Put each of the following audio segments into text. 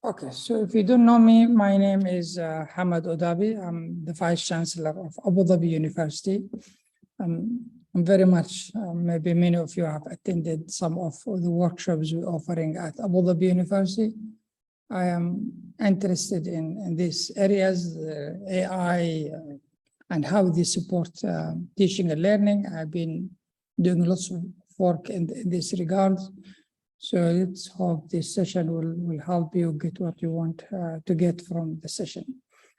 Okay, so if you don't know me, my name is Hamad Odabi. I'm the Vice Chancellor of Abu Dhabi University. I'm very much, maybe many of you have attended some of the workshops we're offering at Abu Dhabi University. I am interested in these areas, AI, and how they support teaching and learning. I've been doing lots of work in this regard. So let's hope this session will help you get what you want to get from the session.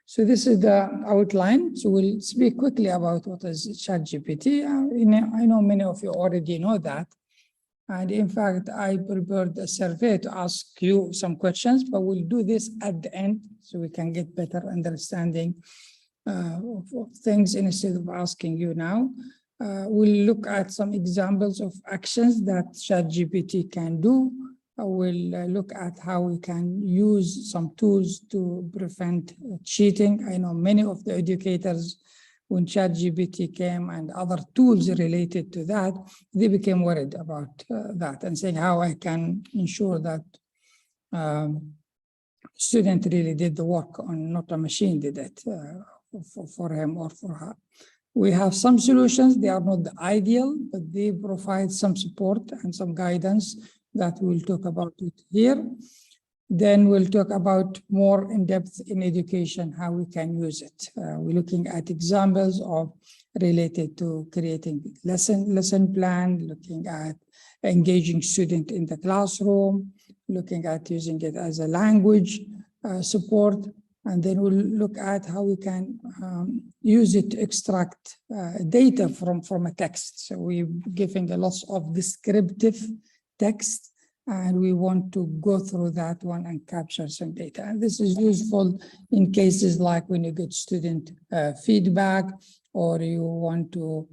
So this is the outline. So we'll speak quickly about what is ChatGPT. I know many of you already know that. And in fact, I prepared a survey to ask you some questions, but we'll do this at the end so we can get better understanding of things instead of asking you now. We'll look at some examples of actions that ChatGPT can do. We'll look at how we can use some tools to prevent cheating. I know many of the educators, when ChatGPT came and other tools related to that, they became worried about that and saying how I can ensure that student really did the work on, not a machine did it for him or for her. We have some solutions. They are not the ideal, but they provide some support and some guidance that we'll talk about it here. Then we'll talk about more in depth in education, how we can use it. We're looking at examples of related to creating lesson plan, looking at engaging student in the classroom, looking at using it as a language support. And then we'll look at how we can use it to extract data from a text. So we're giving a lot of descriptive text, and we want to go through that one and capture some data. And this is useful in cases like when you get student feedback, or you want to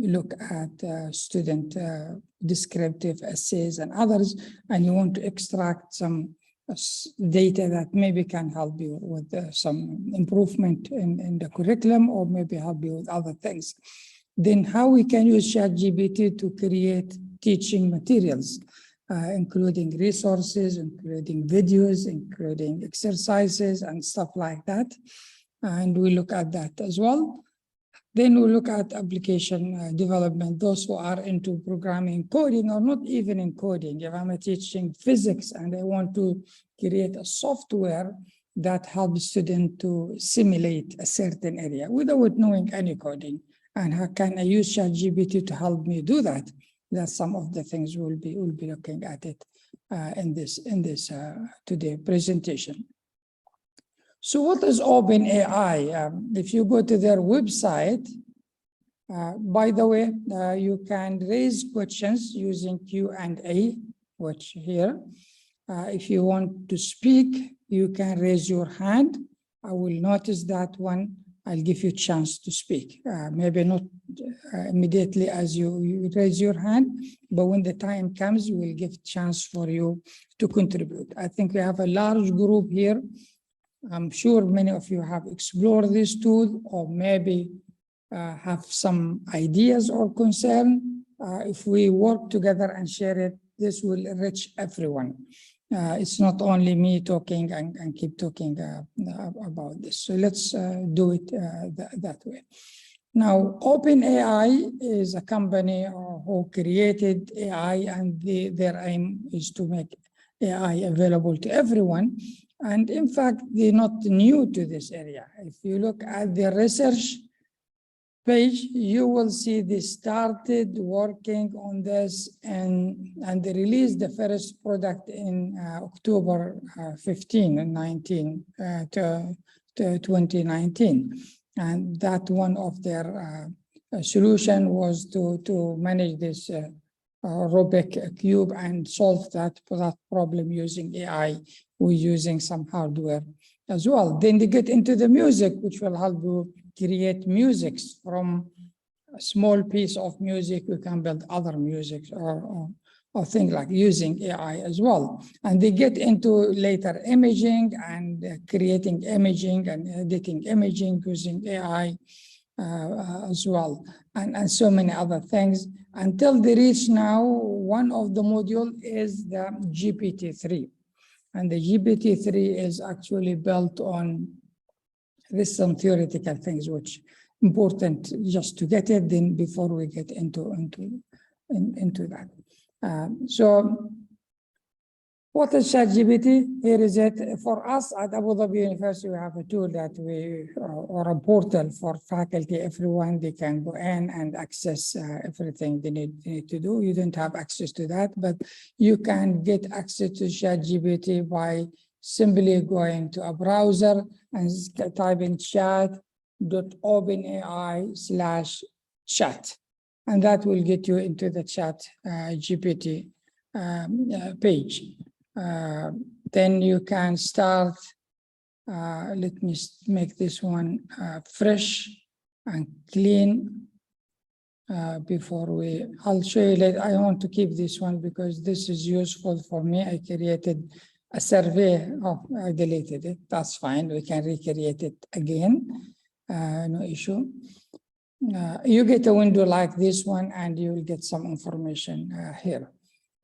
look at student descriptive essays and others, and you want to extract some data that maybe can help you with some improvement in the curriculum, or maybe help you with other things. Then how we can use ChatGPT to create teaching materials, including resources, including videos, including exercises and stuff like that. And we look at that as well. Then we look at application development, those who are into programming, coding, or not even in coding. If I'm teaching physics and I want to create a software that helps students to simulate a certain area without knowing any coding, and how can I use ChatGPT to help me do that? That's some of the things we'll be looking at it in this today presentation. So what is OpenAI? If you go to their website, by the way, you can raise questions using Q&A, which here. If you want to speak, you can raise your hand. I will notice that one. I'll give you a chance to speak. Maybe not immediately as you raise your hand, but when the time comes, we'll give a chance for you to contribute. I think we have a large group here. I'm sure many of you have explored this tool, or maybe have some ideas or concern. If we work together and share it, this will enrich everyone. It's not only me talking and keep talking about this. So let's do it that way. Now, OpenAI is a company who created AI, and their aim is to make AI available to everyone. And in fact, they're not new to this area. If you look at the research page, you will see they started working on this and they released the first product in October 2019. And that one of their solution was to manage this Rubric cube and solve that problem using AI. We're using some hardware as well. Then they get into the music, which will help you create music from a small piece of music. We can build other music or things like using AI as well. And they get into later imaging and creating imaging and editing imaging using AI as well, and so many other things, until they reach now, one of the module is the GPT-3. And the GPT-3 is actually built on, there's some theoretical things which important just to get it, then before we get into that. So what is ChatGPT? Here is it. For us at Abu Dhabi University, we have a tool that or a portal for faculty. Everyone, they can go in and access everything they need to do. You don't have access to that, but you can get access to ChatGPT by simply going to a browser and typing chat.openai/chat. And that will get you into the Chat GPT page. Then you can start, let me make this one fresh and clean before I'll show you later. I want to keep this one because this is useful for me. I created a survey. I deleted it. That's fine. We can recreate it again. No issue. You get a window like this one and you will get some information here.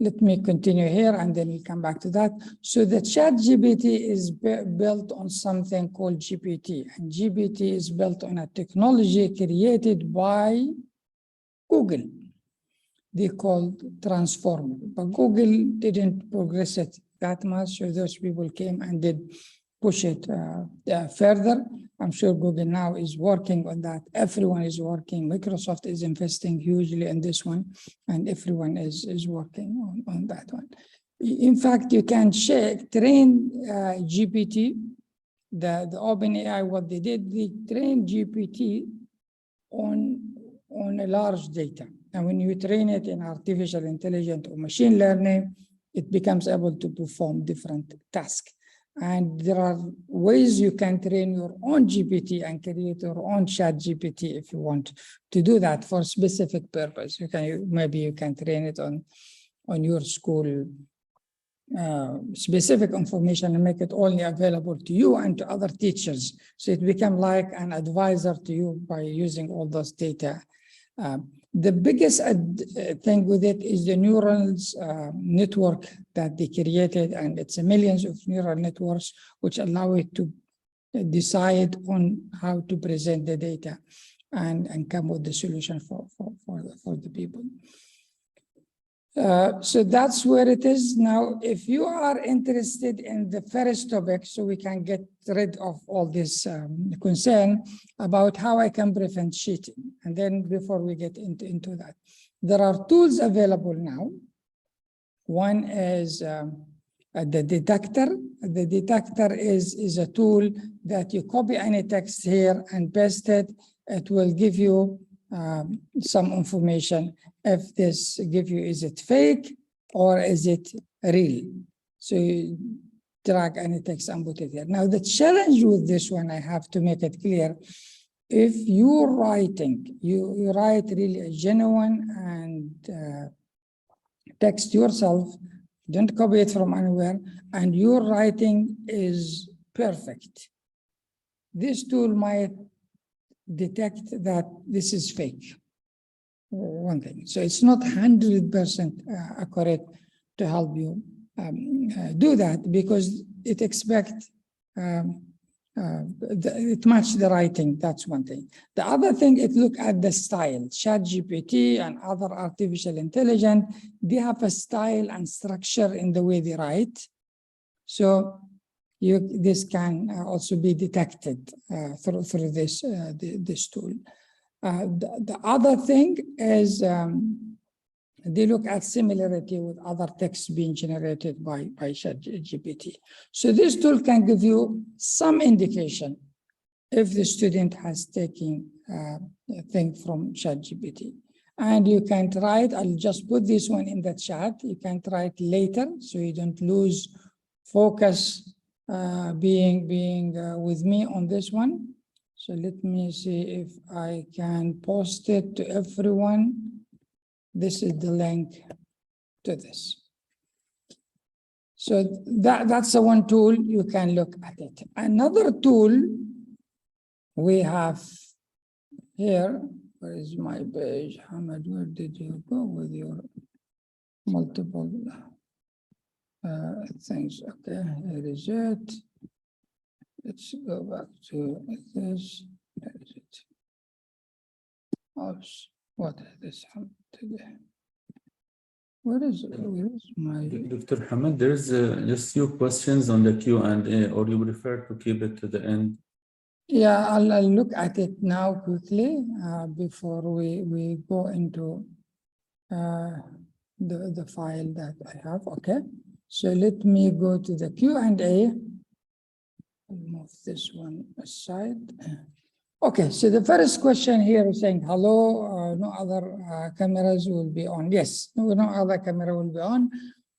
Let me continue here and then we'll come back to that. So the ChatGPT is built on something called GPT, and GPT is built on a technology created by Google. They called Transformer, but Google didn't progress it that much. So those people came and did push it further. I'm sure Google now is working on that. Everyone is working. Microsoft is investing hugely in this one, and everyone is working on that one. In fact, you can train GPT, the OpenAI, what they did, they trained GPT on a large data. And when you train it in artificial intelligence or machine learning, it becomes able to perform different tasks. And there are ways you can train your own GPT and create your own ChatGPT if you want to do that for a specific purpose. Maybe you can train it on your school specific information and make it only available to you and to other teachers. So it becomes like an advisor to you by using all those data. The biggest thing with it is the neurons network that they created, and it's millions of neural networks which allow it to decide on how to present the data and come with the solution for the people. So that's where it is now. If you are interested in the first topic, so we can get rid of all this concern about how I can prevent cheating. And then before we get into that, there are tools available now. One is the detector. The detector is a tool that you copy any text here and paste it. It will give you some information. If this give you, is it fake or is it real? So you drag any text and put it here. Now the challenge with this one, I have to make it clear. If you're writing, you write really a genuine and text yourself, don't copy it from anywhere, and your writing is perfect, this tool might detect that this is fake. One thing. So it's not 100% accurate to help you do that, because it expects it matches the writing. That's one thing. The other thing, it look at the style. ChatGPT and other artificial intelligence, they have a style and structure in the way they write. So this can also be detected through this tool. The other thing is they look at similarity with other texts being generated by ChatGPT. So this tool can give you some indication if the student has taken a thing from ChatGPT. And you can try it. I'll just put this one in the chat. You can try it later so you don't lose focus being with me on this one. So let me see if I can post it to everyone. This is the link to this. So that's the one tool you can look at it. Another tool we have here, where is my page? Hamad, where did you go with your multiple? things. Okay, here is it. Let's go back to this. Where is it? Oops, what has happened today? Where is my? Dr. Hamad, there is just few questions on the Q&A, or you prefer to keep it to the end? Yeah, I'll look at it now quickly before we go into the file that I have. Okay, so let me go to the Q&A. Move this one aside. Okay, so the first question here is saying, hello, no other cameras will be on. Yes, no other camera will be on.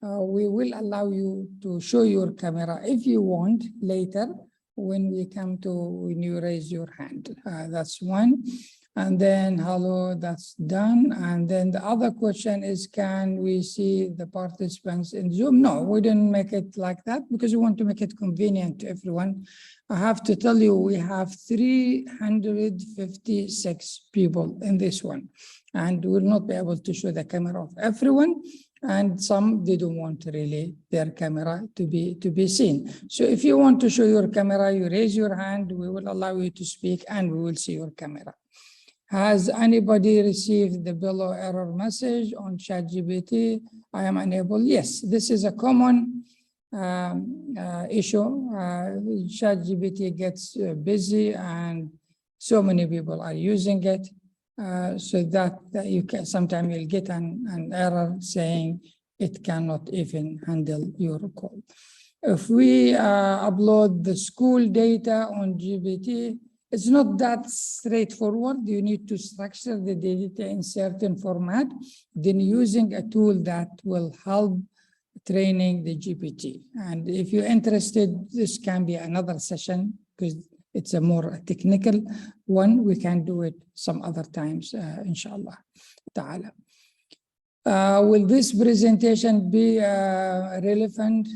We will allow you to show your camera if you want later when you raise your hand. That's one. And then, hello, that's done. And then the other question is, can we see the participants in Zoom? No, we didn't make it like that because we want to make it convenient to everyone. I have to tell you, we have 356 people in this one, and we'll not be able to show the camera of everyone. And some didn't want really their camera to be seen. So if you want to show your camera, you raise your hand, we will allow you to speak and we will see your camera. Has anybody received the below error message on ChatGPT? I am unable. Yes, this is a common issue. ChatGPT gets busy and so many people are using it. So that you can sometimes you'll get an error saying it cannot even handle your call. If we upload the school data on GPT, it's not that straightforward. You need to structure the data in certain format, then using a tool that will help training the GPT. And if you're interested, this can be another session because it's a more technical one. We can do it some other times, inshallah ta'ala. Will this presentation be relevant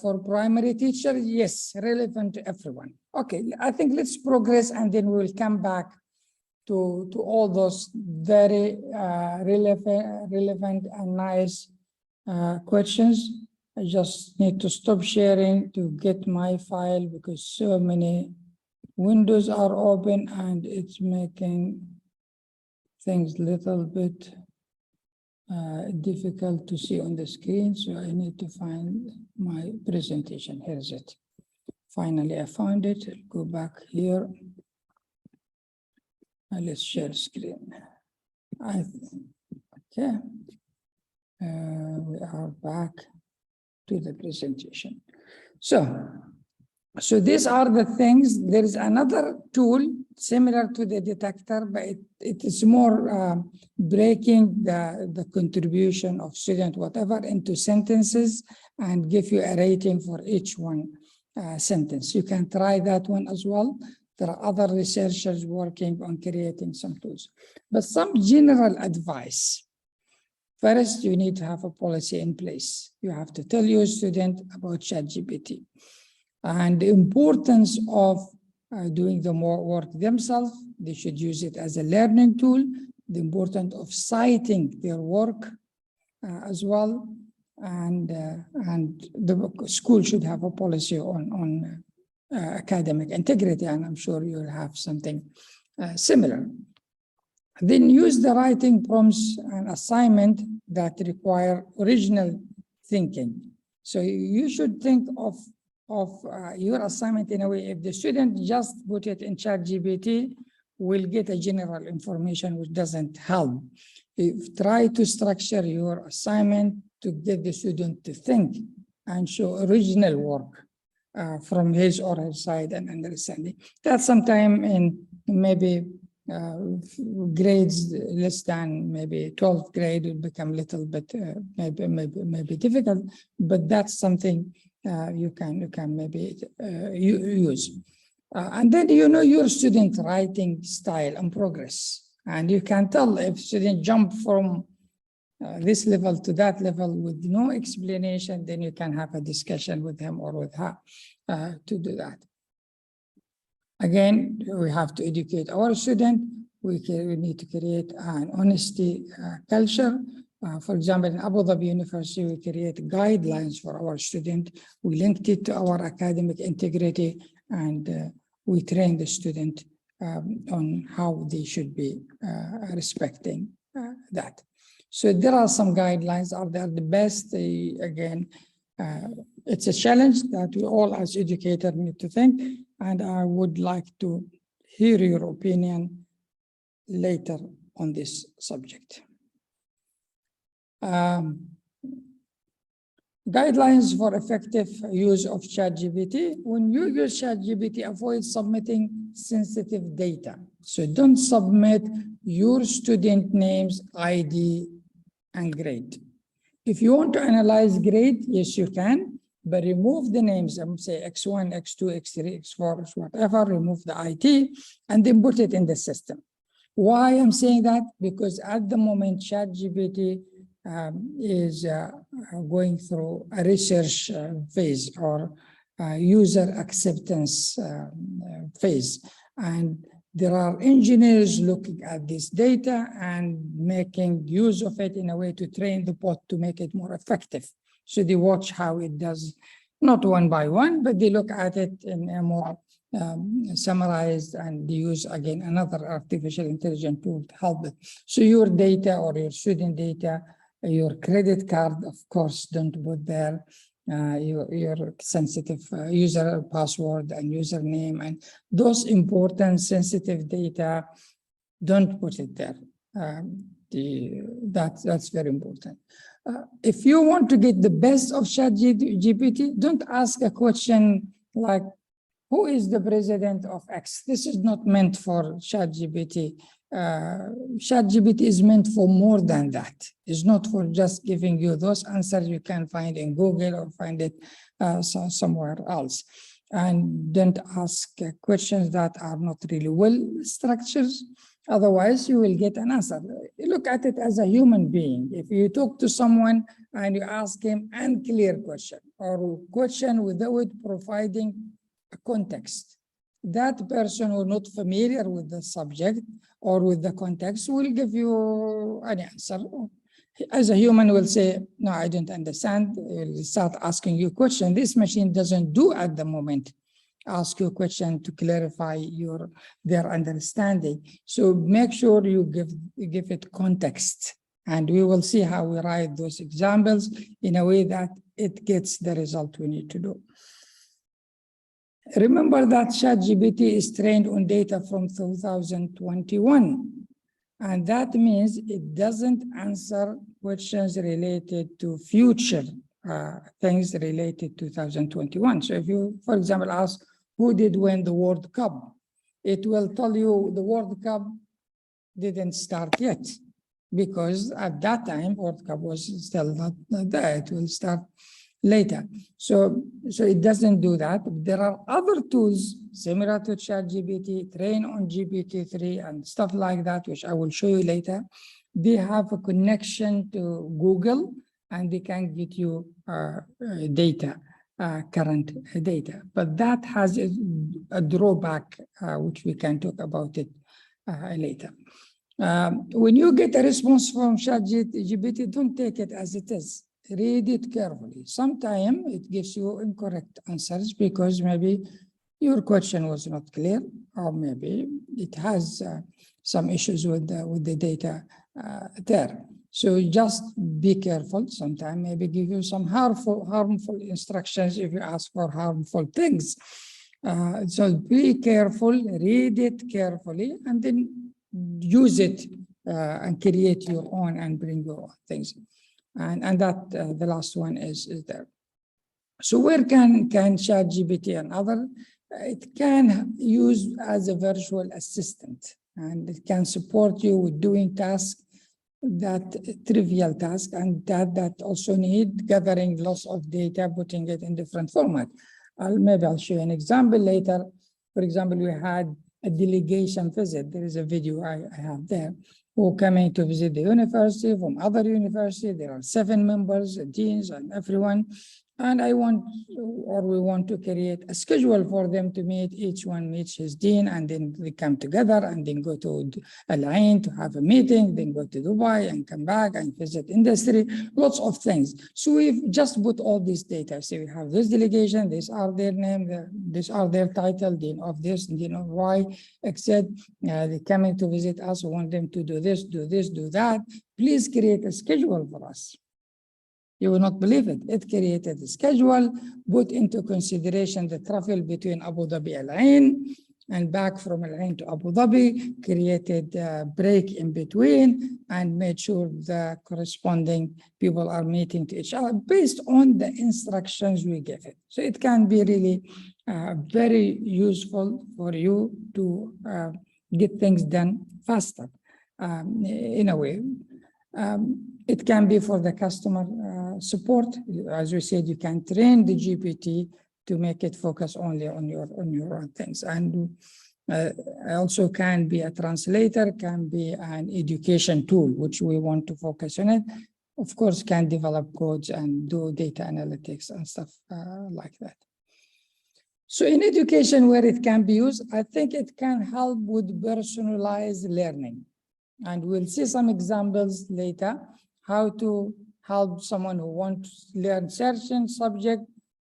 for primary teachers? Yes, relevant to everyone. Okay, I think let's progress and then we'll come back to all those very relevant and nice questions. I just need to stop sharing to get my file because so many windows are open and it's making things a little bit difficult to see on the screen. So I need to find my presentation. Here's it. Finally, I found it. I'll go back here. And let's share screen. Okay. We are back to the presentation. So these are the things. There is another tool similar to the detector, but it is more breaking the contribution of student, whatever, into sentences and give you a rating for each one sentence. You can try that one as well. There are other researchers working on creating some tools. But some general advice. First, you need to have a policy in place. You have to tell your student about ChatGPT. And the importance of doing the more work themselves, they should use it as a learning tool. The importance of citing their work as well, and the school should have a policy on academic integrity, and I'm sure you'll have something similar. Then use the writing prompts and assignment that require original thinking. So you should think of your assignment in a way, if the student just put it in ChatGPT, will get a general information which doesn't help. If try to structure your assignment to get the student to think and show original work from his or her side and understanding. That sometime in maybe grades less than maybe 12th grade will become a little bit maybe difficult, but that's something you can maybe use. And then you know your student writing style and progress. And you can tell if student jump from this level to that level with no explanation, then you can have a discussion with him or with her to do that. Again, we have to educate our student. We need to create an honesty culture. For example, in Abu Dhabi University, we create guidelines for our students. We linked it to our academic integrity, and we train the student on how they should be respecting that. So there are some guidelines. Are they the best? Again, it's a challenge that we all as educators need to think, and I would like to hear your opinion later on this subject. Guidelines for effective use of ChatGPT. When you use ChatGPT, avoid submitting sensitive data. So don't submit your student names, ID, and grade. If you want to analyze grade, yes, you can, but remove the names, say X1, X2, X3, X4, whatever, remove the IT, and then put it in the system. Why I'm saying that? Because at the moment, ChatGPT is going through a research phase or user acceptance phase. And there are engineers looking at this data and making use of it in a way to train the bot to make it more effective. So they watch how it does, not one by one, but they look at it in a more summarized, and they use again another artificial intelligence tool to help it. So your data or your student data, your credit card, of course, don't put there your sensitive user password and username, and those important sensitive data, don't put it there. That's very important. If you want to get the best of ChatGPT, don't ask a question like, who is the president of X? This is not meant for ChatGPT. ChatGPT is meant for more than that. It's not for just giving you those answers you can find in Google or find it somewhere else. And don't ask questions that are not really well structured. Otherwise, you will get an answer. Look at it as a human being. If you talk to someone and you ask him an unclear question or question without providing a context, that person who is not familiar with the subject or with the context will give you an answer. As a human will say, no, I don't understand. Will start asking you questions. This machine doesn't do at the moment. Ask you a question to clarify their understanding. So make sure you give it context, and we will see how we write those examples in a way that it gets the result we need to do. Remember that ChatGPT is trained on data from 2021, and that means it doesn't answer questions related to future things related to 2021. So if you, for example, ask, who did win the World Cup? It will tell you the World Cup didn't start yet, because at that time, World Cup was still not there. It will start later. So it doesn't do that. There are other tools similar to ChatGPT, train on GPT-3 and stuff like that, which I will show you later. They have a connection to Google, and they can get you data, current data. But that has a drawback, which we can talk about it later. When you get a response from ChatGPT, don't take it as it is. Read it carefully. Sometimes it gives you incorrect answers because maybe your question was not clear, or maybe it has some issues with the data there. So just be careful. Sometimes maybe give you some harmful instructions if you ask for harmful things. So be careful, read it carefully, and then use it and create your own and bring your own things. And that the last one is there. So where can ChatGPT and other, it can use as a virtual assistant, and it can support you with doing tasks, that trivial task, and that also need gathering lots of data, putting it in different format. Maybe I'll show you an example later. For example, we had a delegation visit. There is a video I have there, who coming to visit the university from other university. There are 7 members, deans, and everyone. And I want, or we want to create a schedule for them to meet, each one meets his dean, and then they come together and then go to Al Ain to have a meeting, then go to Dubai and come back and visit industry, lots of things. So we've just put all these data. So we have this delegation, these are their name, these are their title, dean of this, dean of Y, except they're coming to visit us, we want them to do this, do that. Please create a schedule for us. You will not believe it. It created a schedule, put into consideration the travel between Abu Dhabi and Al Ain and back from Al Ain to Abu Dhabi, created a break in between, and made sure the corresponding people are meeting to each other based on the instructions we give it. So it can be really very useful for you to get things done faster in a way. It can be for the customer support. As we said, you can train the GPT to make it focus only on your own things. And also can be a translator, can be an education tool, which we want to focus on it. Of course, can develop codes and do data analytics and stuff like that. So in education, where it can be used, I think it can help with personalized learning. And we'll see some examples later, how to help someone who wants to learn certain subject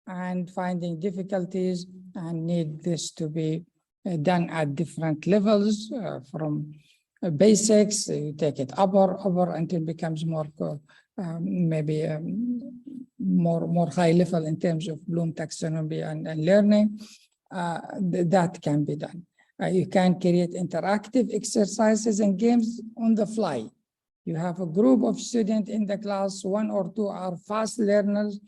and finding difficulties and need this to be done at different levels from basics, you take it upper until it becomes more, maybe more high level in terms of Bloom taxonomy and learning. That can be done. You can create interactive exercises and games on the fly. You have a group of students in the class, 1 or 2 are fast learners,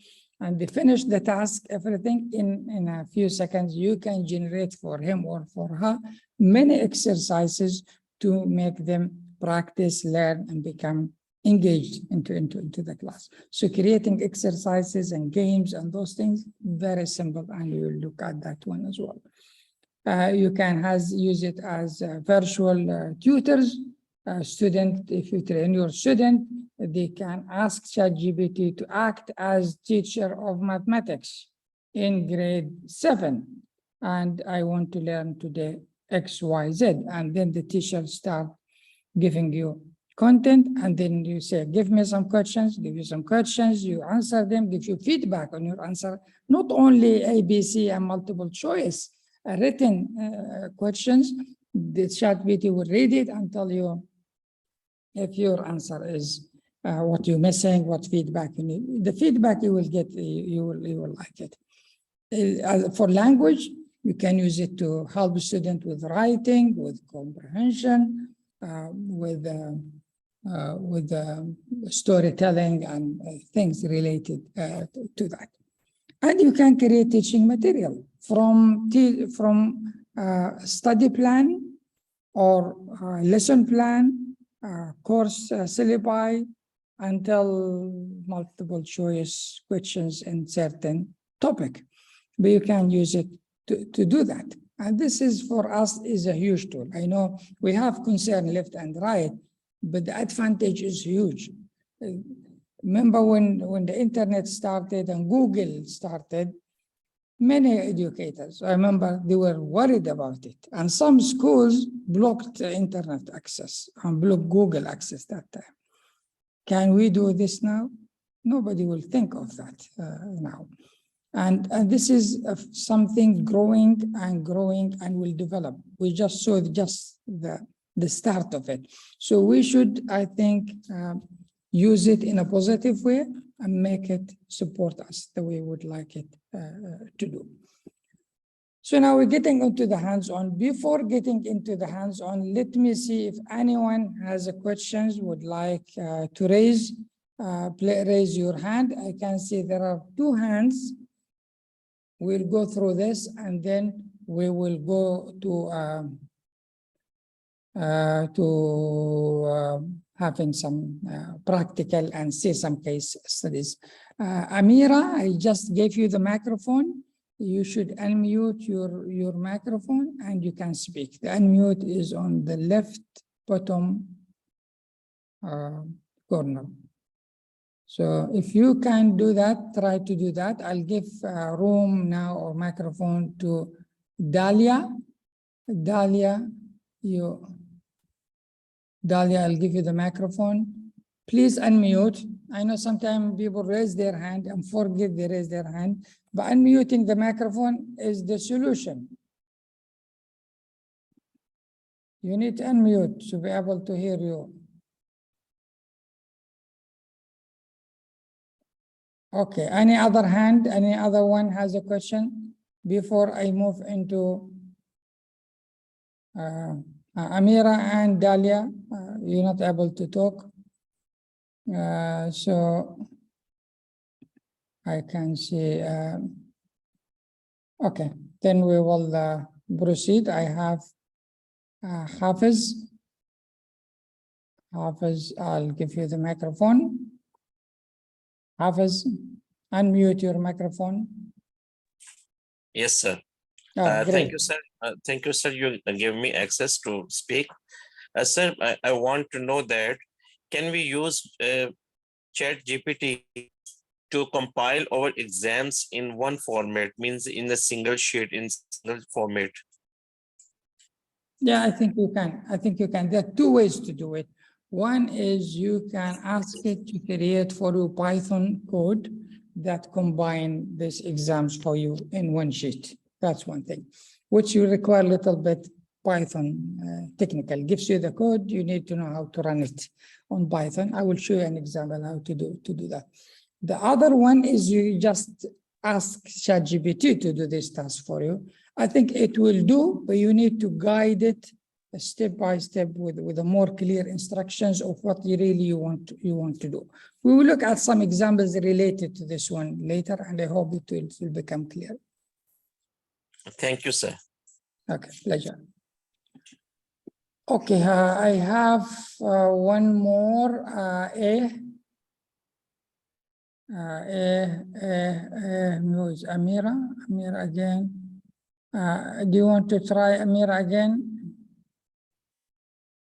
and they finish the task, everything in a few seconds. You can generate for him or for her many exercises to make them practice, learn, and become engaged into the class. So creating exercises and games and those things, very simple, and we will look at that one as well. You can use it as virtual tutors. Student, if you train your student, they can ask ChatGPT to act as teacher of mathematics in grade 7. And I want to learn today X, Y, Z. And then the teacher start giving you content, and then you say, give me some questions, give you some questions, you answer them, give you feedback on your answer, not only A, B, C, and multiple choice, written questions. The ChatGPT will read it and tell you if your answer is what you're missing, what feedback you need. The feedback you will get, you will like it. For language, you can use it to help a student with writing, with comprehension, with storytelling and things related to that. And you can create teaching material from study plan or lesson plan, course syllabi, until multiple choice questions in certain topic. But you can use it to do that. And this is, for us, is a huge tool. I know we have concern left and right, but the advantage is huge. Remember when the internet started and Google started, many educators, I remember they were worried about it. And some schools blocked internet access and blocked Google access that time. Can we do this now? Nobody will think of that now. And this is something growing and will develop. We just saw the start of it. So we should, I think, use it in a positive way and make it support us the way we would like it to do. So now we're getting into the hands-on. Before getting into the hands-on, let me see if anyone has a questions, would like to raise your hand. I can see there are 2 hands. We'll go through this and then we will go to having some practical and see some case studies. Amira, I just gave you the microphone. You should unmute your microphone and you can speak. The unmute is on the left bottom corner. So if you can do that, try to do that. I'll give room now or microphone to Dalia. Dalia, I'll give you the microphone. Please unmute. I know sometimes people raise their hand and forget they raise their hand, but unmuting the microphone is the solution. You need to unmute to be able to hear you. Okay, any other hand, any other one has a question before I move into Amira and Dalia? You're not able to talk. So I can see, okay, then we will proceed. I have Hafiz. Hafiz, I'll give you the microphone. Hafiz, unmute your microphone. Yes, sir. Thank you, sir. Thank you, sir. You give me access to speak. Sir, I want to know that can we use ChatGPT to compile our exams in one format, means in a single sheet, in single format? Yeah, I think you can. I think you can. There are two ways to do it. One is you can ask it to create for you Python code that combine these exams for you in one sheet. That's one thing, which you require a little bit Python technical. Gives you the code, you need to know how to run it on Python. I will show you an example how to do that. The other one is you just ask ChatGPT to do this task for you. I think it will do, but you need to guide it step by step with a more clear instructions of what you really want to do. We will look at some examples related to this one later, and I hope it will become clear. Thank you, sir. Okay, pleasure. Okay, I have one more. Who is Amira? Amira again. Do you want to try Amira again?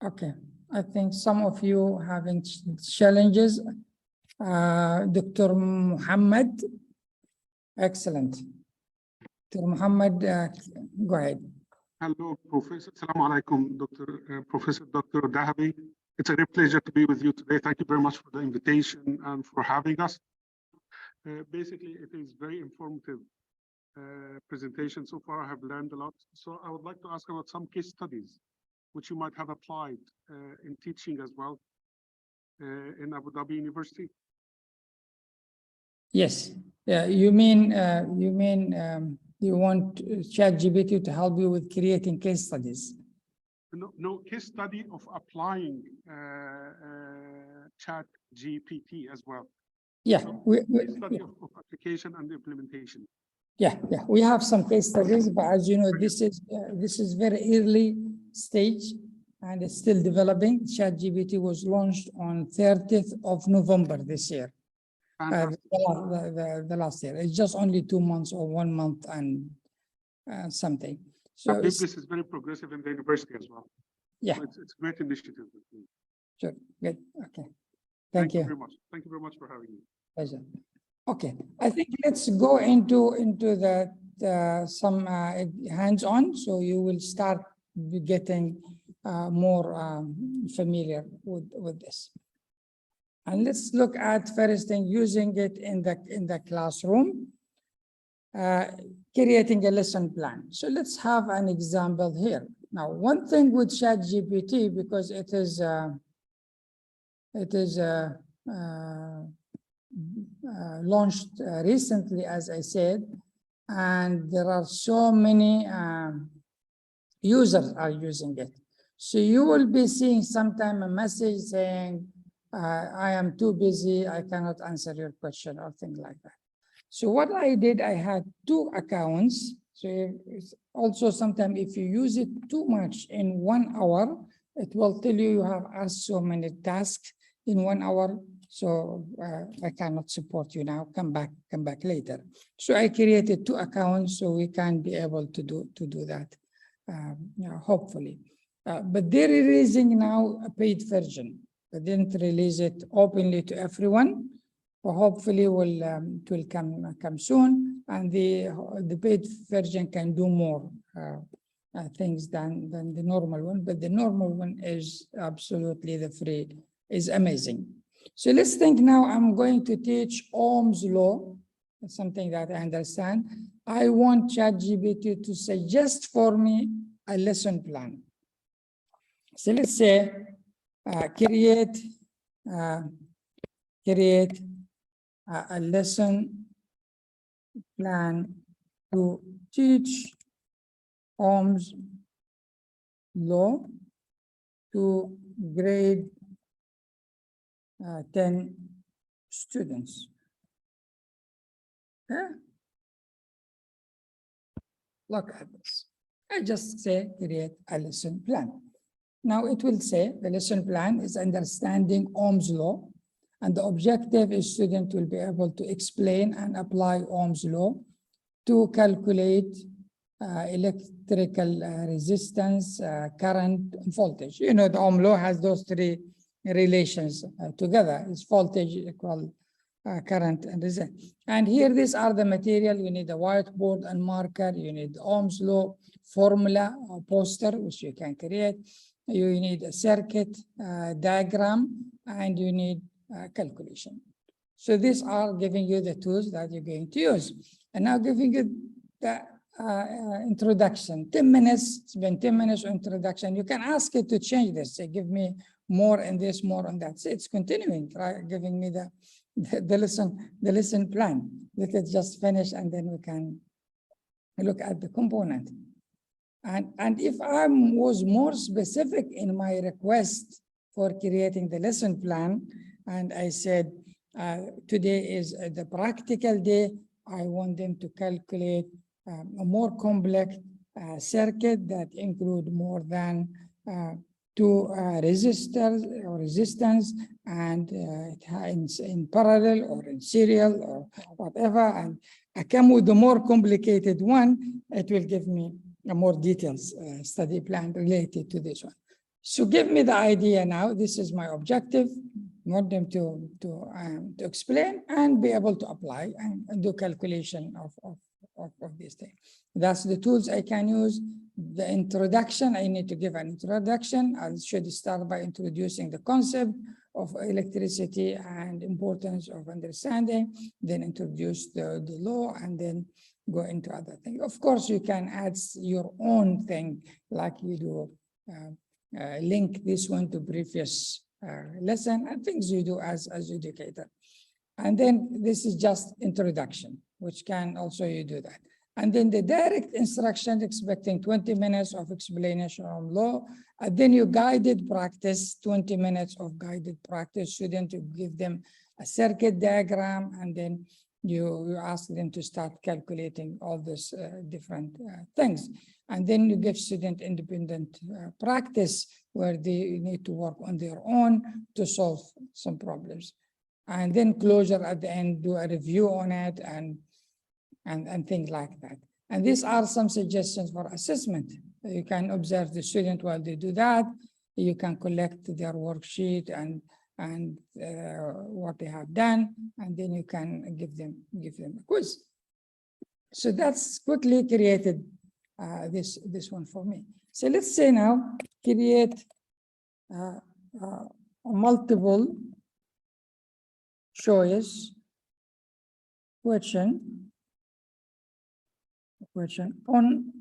Okay, I think some of you having challenges. Dr. Muhammad, excellent. Dr. Muhammad, go ahead. Hello, Professor. Assalamu alaikum, Professor Dr. Dahabi. It's a great pleasure to be with you today. Thank you very much for the invitation and for having us. Basically, it is very informative presentation. So far, I have learned a lot. So I would like to ask about some case studies which you might have applied in teaching as well in Abu Dhabi University. Yes. Yeah. You mean you want ChatGPT to help you with creating case studies? No, case study of applying ChatGPT as well. Yeah, case study of application and implementation. Yeah, we have some case studies, but as you know, this is very early stage and it's still developing. ChatGPT was launched on 30th of November this year. The last year. It's just only 2 months or 1 month and something. So I believe this is very progressive in the university as well. Yeah, so it's a great initiative. Sure, good. Okay, thank you very much. Thank you very much for having me. Pleasure. Okay, I think let's go into some hands-on. So you will start getting more familiar with this. And let's look at first thing using it in the classroom, creating a lesson plan. So let's have an example here. Now, one thing with ChatGPT, because it is launched recently, as I said, and there are so many users are using it. So you will be seeing sometime a message saying, I am too busy, I cannot answer your question or things like that. So what I did, I had 2 accounts. So it's also sometimes if you use it too much in 1 hour, it will tell you have asked so many tasks in 1 hour. So I cannot support you now, come back later. So I created 2 accounts so we can be able to do that, hopefully. But they're releasing now a paid version. They didn't release it openly to everyone, hopefully it will come soon, and the paid version can do more things than the normal one, but the normal one is absolutely the free, is amazing. So let's think now. I'm going to teach Ohm's law. It's something that I understand. I want ChatGPT to suggest for me a lesson plan. So let's say create a lesson plan to teach Ohm's law to grade 10 students. Okay? Look at this. I just say create a lesson plan. Now it will say the lesson plan is understanding Ohm's law, and the objective is student will be able to explain and apply Ohm's law to calculate electrical resistance, current, and voltage. You know, the Ohm law has those three relations together. It's voltage equal current and resistance. And here, these are the material. You need a whiteboard and marker. You need Ohm's law formula or poster, which you can create. You need a circuit diagram, and you need calculation. So these are giving you the tools that you're going to use. And now giving you the introduction, 10 minutes, spend 10 minutes on introduction. You can ask it to change this. Say, give me more in this, more on that. So it's continuing, right? Giving me the lesson plan. Let it just finish, and then we can look at the component. And if I was more specific in my request for creating the lesson plan, and I said, today is the practical day, I want them to calculate a more complex circuit that include more than 2 resistors or resistance, and in parallel or in serial or whatever, and I come with the more complicated one, it will give me a more details study plan related to this one. So give me the idea now. This is my objective. I want them to explain and be able to apply and do calculation of this thing. That's the tools I can use. The introduction, I need to give an introduction. I should start by introducing the concept of electricity and importance of understanding, then introduce the law, and then go into other things. Of course, you can add your own thing, like you do, link this one to previous lesson, and things you do as educator. And then this is just introduction, which can also you do that. And then the direct instruction, expecting 20 minutes of explanation on law, and then you guided practice, 20 minutes of guided practice, student to give them a circuit diagram, and then you ask them to start calculating all these different things. And then you give student independent practice where they need to work on their own to solve some problems. And then closure at the end, do a review on it and things like that. And these are some suggestions for assessment. You can observe the student while they do that. You can collect their worksheet and what they have done, and then you can give them a quiz. So that's quickly created this one for me. So let's say now create a multiple choice question on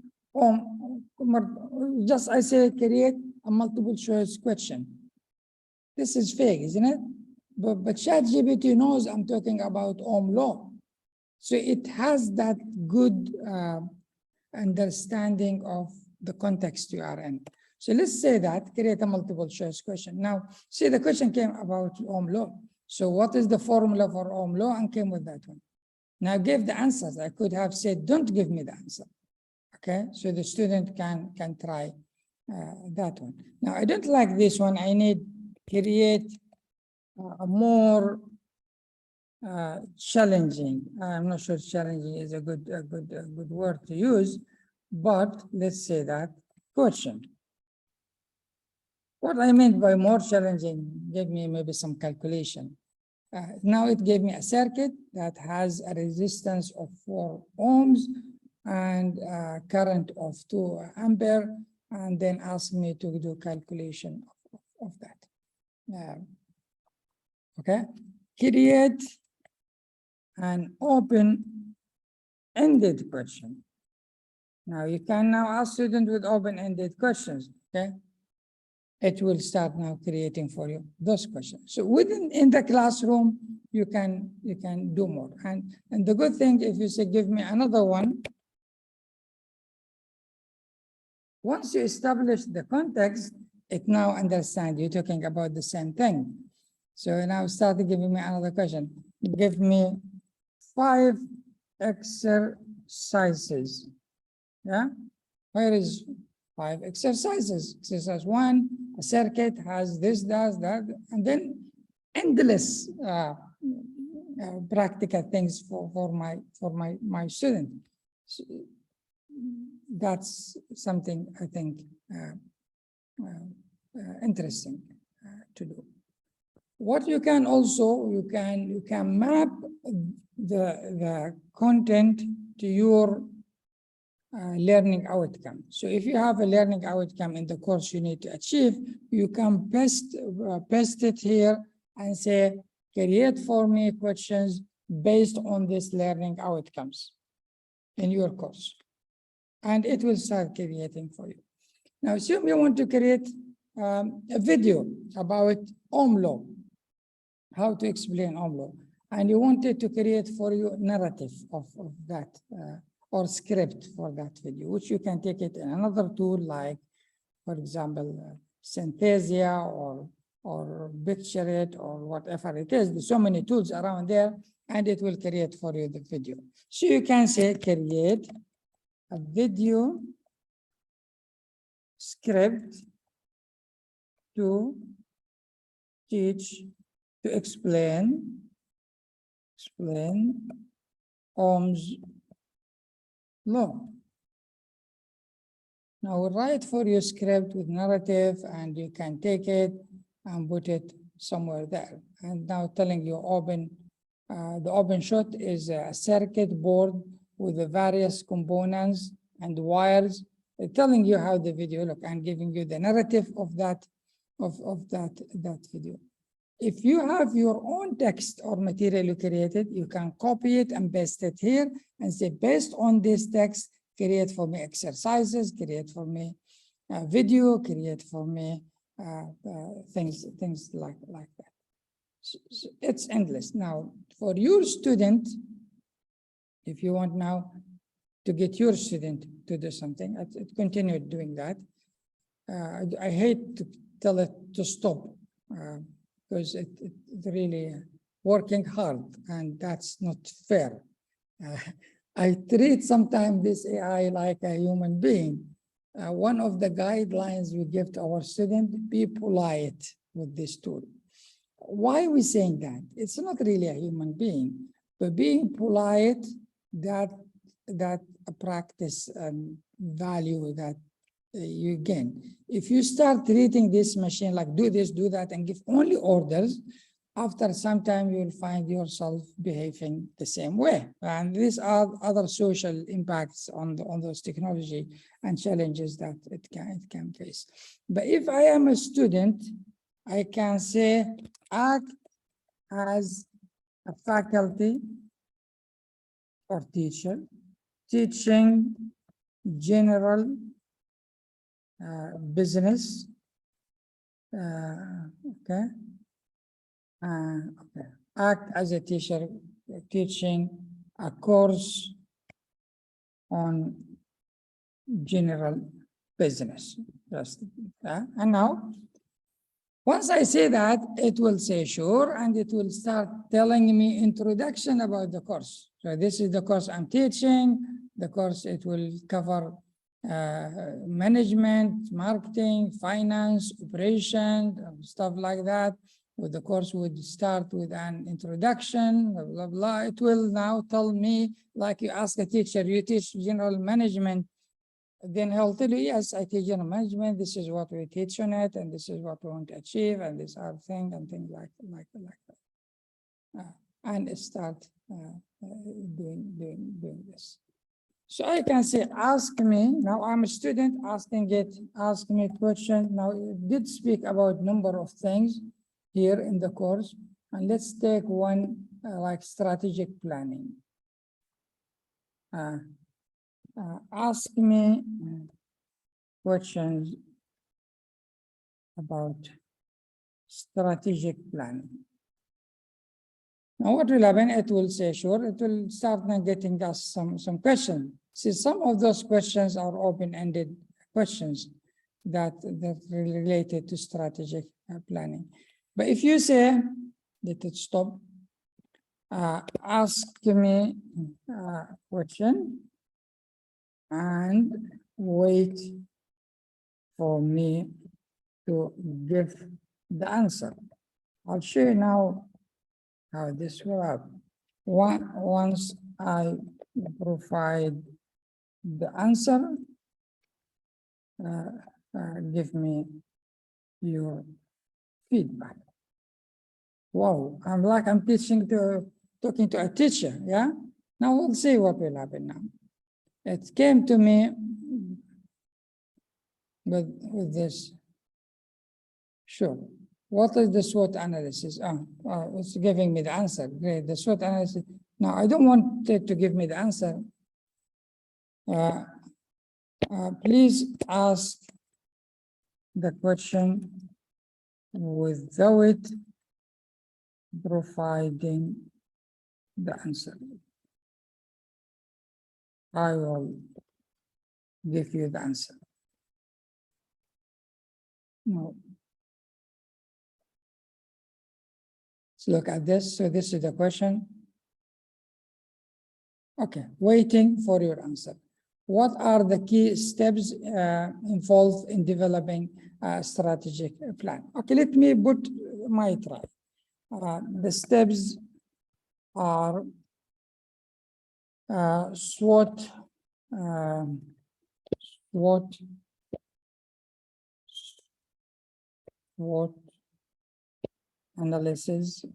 just I say create a multiple choice question. This is fake, isn't it? But ChatGPT knows I'm talking about Ohm law. So it has that good understanding of the context you are in. So let's say that, create a multiple choice question. Now, see the question came about Ohm law. So what is the formula for Ohm law, and came with that one. Now give the answers. I could have said, don't give me the answer. Okay, so the student can try that one. Now I don't like this one. I need create a more challenging. I'm not sure challenging is a good word to use, but let's say that question. What I meant by more challenging, give me maybe some calculation. Now it gave me a circuit that has a resistance of 4 ohms and a current of 2 ampere, and then asked me to do calculation of that. Okay, create an open-ended question. Now you can now ask students with open-ended questions, okay? It will start now creating for you those questions. So in the classroom, you can do more. And the good thing, if you say, give me another one, once you establish the context, it now understands you're talking about the same thing. So now start giving me another question. Give me 5 exercises. Yeah, where is 5 exercises? Exercise 1, a circuit has this, does that, and then endless practical things for my student. So that's something I think interesting to do. What you can also, you can map the content to your learning outcome. So if you have a learning outcome in the course you need to achieve, you can paste it here and say, create for me questions based on these learning outcomes in your course. And it will start creating for you. Now, assume you want to create a video about Ohm law, how to explain Ohm law, and you wanted to create for you narrative of that or script for that video, which you can take it in another tool like, for example, Synthesia or Picture It or whatever it is. There's so many tools around there, and it will create for you the video. So you can say create a video script to teach, to explain Ohm's law. Now we'll write for your script with narrative, and you can take it and put it somewhere there. And now telling you the open shot is a circuit board with the various components and wires, telling you how the video look and giving you the narrative of that video. If you have your own text or material you created, you can copy it and paste it here and say, based on this text, create for me exercises, create for me video, create for me things like that. So it's endless. Now, for your student, if you want now to get your student to do something, it continue doing that. I hate to tell it to stop because it's really working hard, and that's not fair. I treat sometimes this AI like a human being. One of the guidelines we give to our students, be polite with this tool. Why are we saying that? It's not really a human being, but being polite, that practice and value that you gain. If you start treating this machine like do this, do that, and give only orders, after some time you will find yourself behaving the same way. And these are other social impacts on those technology and challenges that it can face. But if I am a student, I can say act as a faculty or teacher, teaching general business, okay. Act as a teacher, teaching a course on general business. And now, once I say that, it will say sure, and it will start telling me introduction about the course. So this is the course I'm teaching. The course, it will cover management, marketing, finance, operation, stuff like that. With the course would start with an introduction, blah, blah, blah. It will now tell me, like you ask a teacher, you teach general management, then he'll tell you, yes, I teach general management, this is what we teach on it, and this is what we want to achieve, and these are things and things like that. and start doing this. So I can say, ask me, now I'm a student asking it, ask me question. Now it did speak about number of things here in the course. And let's take one like strategic planning. Ask me questions about strategic planning. Now what will happen? It will say, sure, it will start now getting us some questions. See, some of those questions are open-ended questions that related to strategic planning. But if you say, let it stop, ask me a question and wait for me to give the answer. I'll show you now how this will happen. Once I provide the answer, give me your feedback. Wow, I'm talking to a teacher, yeah? Now we'll see what will happen now. It came to me with this. Sure. What is the SWOT analysis? It's giving me the answer. Great. The SWOT analysis. Now, I don't want it to give me the answer. Please ask the question without providing the answer. I will give you the answer. No. Let's look at this. So this is the question. Okay, waiting for your answer. What are the key steps involved in developing a strategic plan? Okay, let me put my try. The steps are SWOT analysis,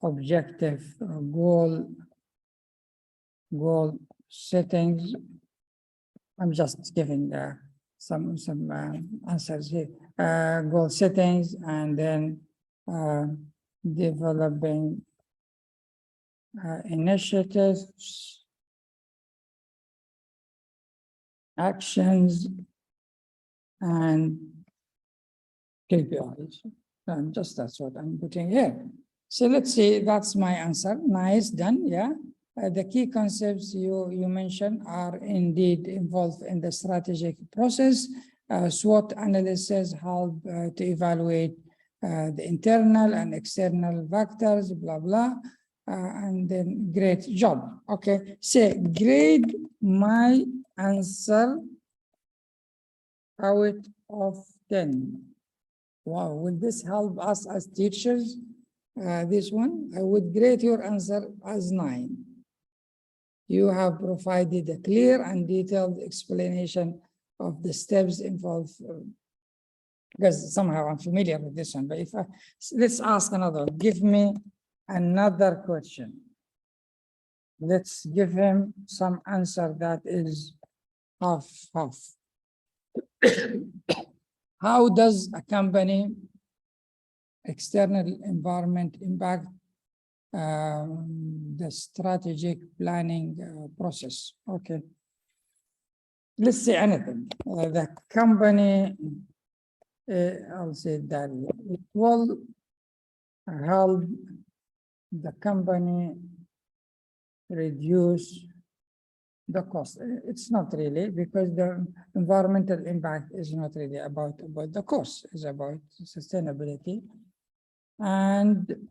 objective, goal settings. I'm just giving some answers here. Goal settings, and then developing initiatives, actions, and KPIs. Just that's what I'm putting here. So let's see, that's my answer. Nice, done, yeah. The key concepts you mentioned are indeed involved in the strategic process. SWOT analysis help to evaluate the internal and external factors, blah, blah. And then great job. Okay, say grade my answer out of 10. Wow, will this help us as teachers? This one, I would grade your answer as 9. You have provided a clear and detailed explanation of the steps involved. Because somehow I'm familiar with this one, but if let's ask another. Give me another question. Let's give him some answer that is half. How does a company external environment impact the strategic planning process? Okay. Let's say anything. The company, I'll say that it will help the company reduce the cost. It's not really, because the environmental impact is not really about the cost, it's about sustainability, and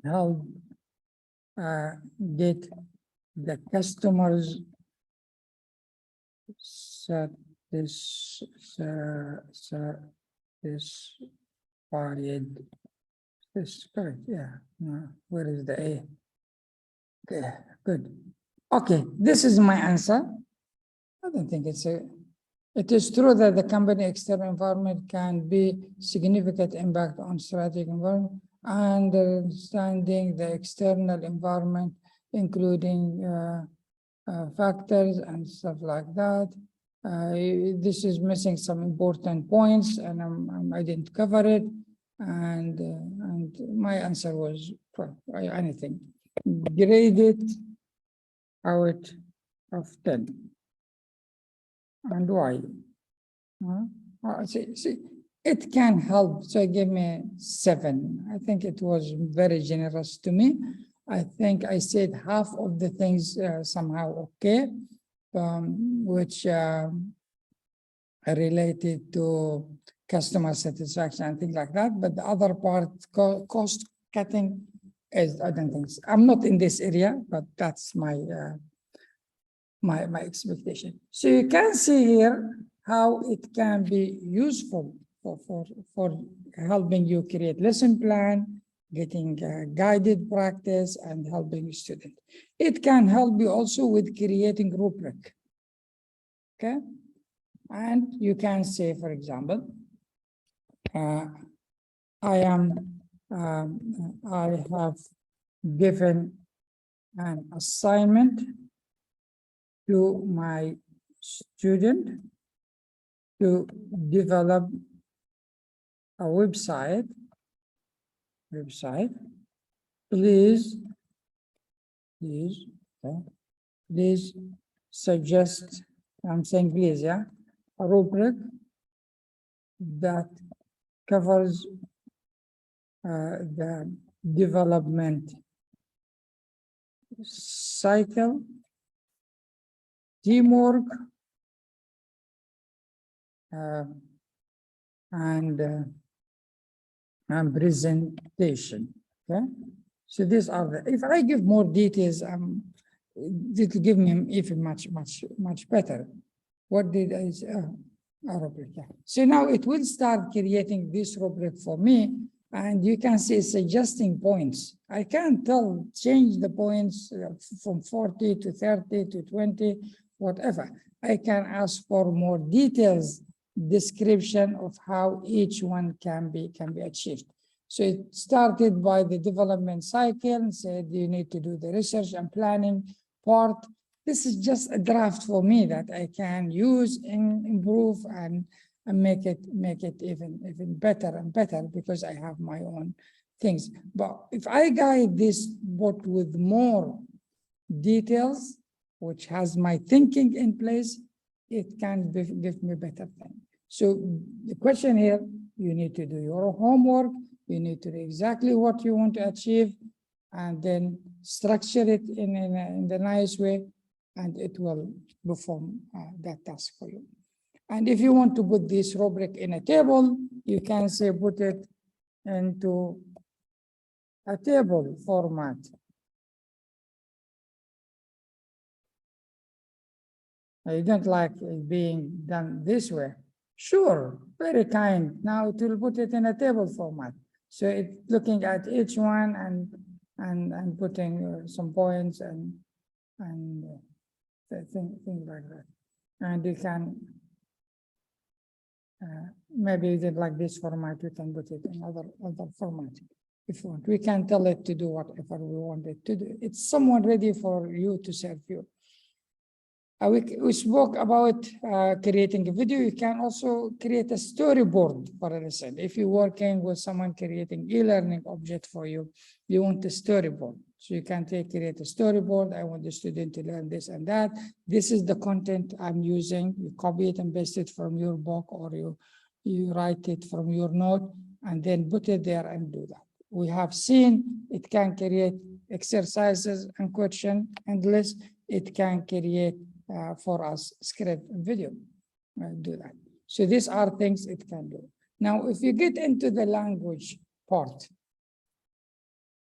help get the customers satisfied. Yeah. Where is the A? Okay, good. Okay, this is my answer. I don't think it's It is true that the company external environment can be significant impact on strategic environment, and understanding the external environment, including factors and stuff like that. This is missing some important points, and I didn't cover it. And my answer was anything. Grade it out of 10. And why? See, it can help. So give me 7. I think it was very generous to me. I think I said half of the things somehow okay, which related to customer satisfaction and things like that. But the other part, cost cutting, is I don't think. I'm not in this area, but that's my my expectation. So you can see here how it can be useful for helping you create lesson plan, getting guided practice, and helping students. It can help you also with creating rubric. Okay, and you can say, for example, I have given an assignment to my student to develop a website. Please suggest, I'm saying please, yeah, a rubric that covers the development cycle, teamwork, and presentation. Okay, so these are the. If I give more details, it will give me even much better. What did I say? A rubric. Yeah. So now it will start creating this rubric for me, and you can see suggesting points. I can change the points from 40 to 30 to 20, whatever. I can ask for more details, description of how each one can be achieved. So it started by the development cycle and said you need to do the research and planning part. This is just a draft for me that I can use and improve and make it even better and better, because I have my own things. But if I guide this bot with more details, which has my thinking in place, it can give me better thing. So the question here, you need to do your homework, you need to do exactly what you want to achieve, and then structure it in the nice way, and it will perform that task for you. And if you want to put this rubric in a table, you can say put it into a table format. I don't like it being done this way. Sure, very kind. Now it will put it in a table format. So it's looking at each one and putting some points and things like that. And you can maybe you did like this format, you can put it in other format if you want. We can tell it to do whatever we want it to do. It's somewhat ready for you to serve you. We spoke about creating a video. You can also create a storyboard for a lesson. If you're working with someone creating e-learning object for you, you want a storyboard. So you can create a storyboard. I want the student to learn this and that. This is the content I'm using. You copy it and paste it from your book, or you write it from your note and then put it there and do that. We have seen it can create exercises and question and list. It can create for us script and video, do that. So these are things it can do. Now, if you get into the language part,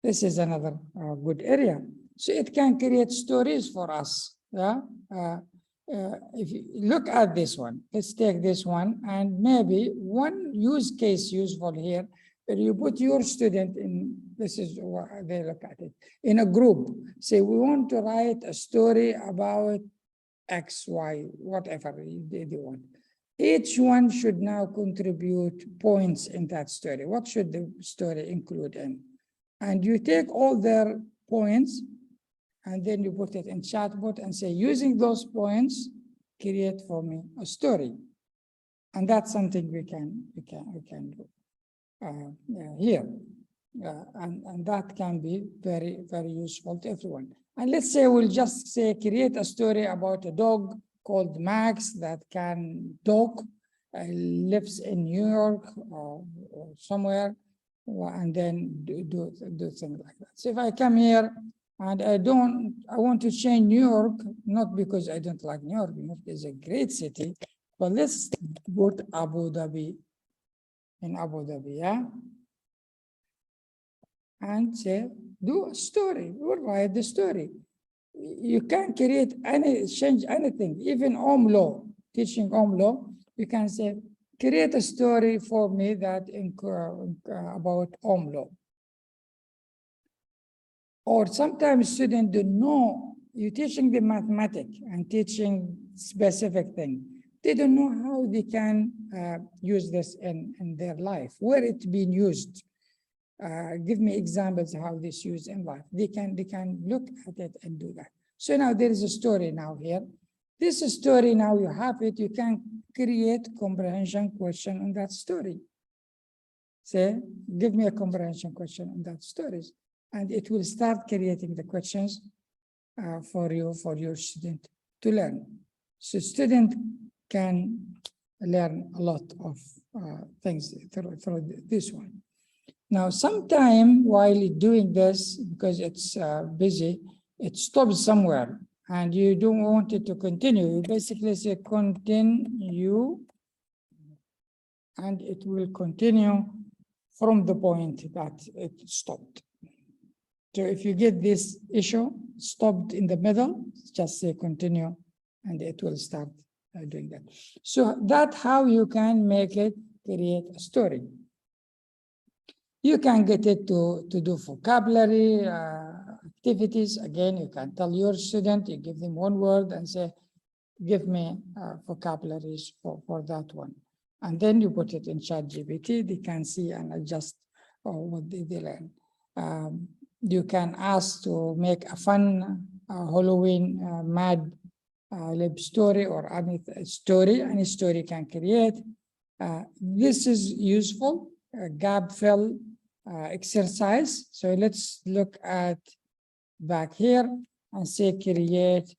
this is another good area. So it can create stories for us. Yeah. If you look at this one, let's take this one, and maybe one use case useful here. You put your student in, this is what they look at it, in a group. Say, we want to write a story about X, Y, whatever they want. Each one should now contribute points in that story. What should the story include in? And you take all their points and then you put it in chatbot and say, using those points, create for me a story. And that's something we can do here. And that can be very, very useful to everyone. And let's say we'll just say, create a story about a dog called Max that can talk, lives in New York or somewhere, and then do things like that. So if I come here and I want to change New York, not because I don't like New York. New York is a great city, but let's put Abu Dhabi in Abu Dhabi, yeah? And say, do a story, or write the story. You can create change anything, even Om law, teaching Om law, you can say, create a story for me that about Om law. Or sometimes students don't know, you're teaching them mathematics and teaching specific thing. They don't know how they can use this in their life, where it's being used. Give me examples how this used in life. They can look at it and do that. So now there is a story now here. This story now you have it, you can create comprehension question on that story. Say, give me a comprehension question on that stories. And it will start creating the questions for your student to learn. So student can learn a lot of things through this one. Now, sometime while doing this, because it's busy, it stops somewhere and you don't want it to continue. You basically say continue, and it will continue from the point that it stopped. So if you get this issue stopped in the middle, just say continue, and it will start doing that. So that's how you can make it create a story. You can get it to do vocabulary activities. Again, you can tell your student, you give them one word and say, give me vocabularies for that one. And then you put it in ChatGPT, they can see and adjust what they learn. You can ask to make a fun Halloween mad lib story or any story can create. This is useful, gap fill exercise. So let's look at back here and say create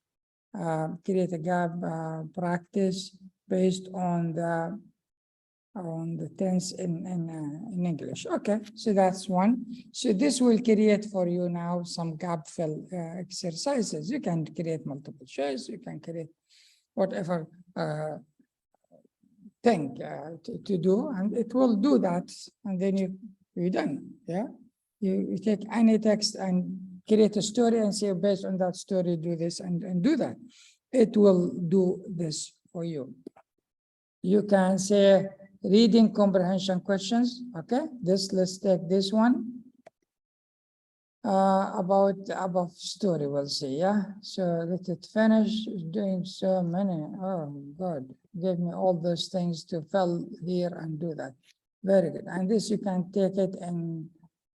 a gap practice based on the tense in English. Okay, so that's one. So this will create for you now some gap fill exercises. You can create multiple choice. You can create whatever thing to do, and it will do that. And then you're done. Yeah, you take any text and create a story and say based on that story do this and do that. It will do this for you. You can say reading comprehension questions. Okay, let's take this one about the above story. We'll see. Yeah, so let it finish. Doing so many. Oh God, give me all those things to fill here and do that. Very good. And this you can take it in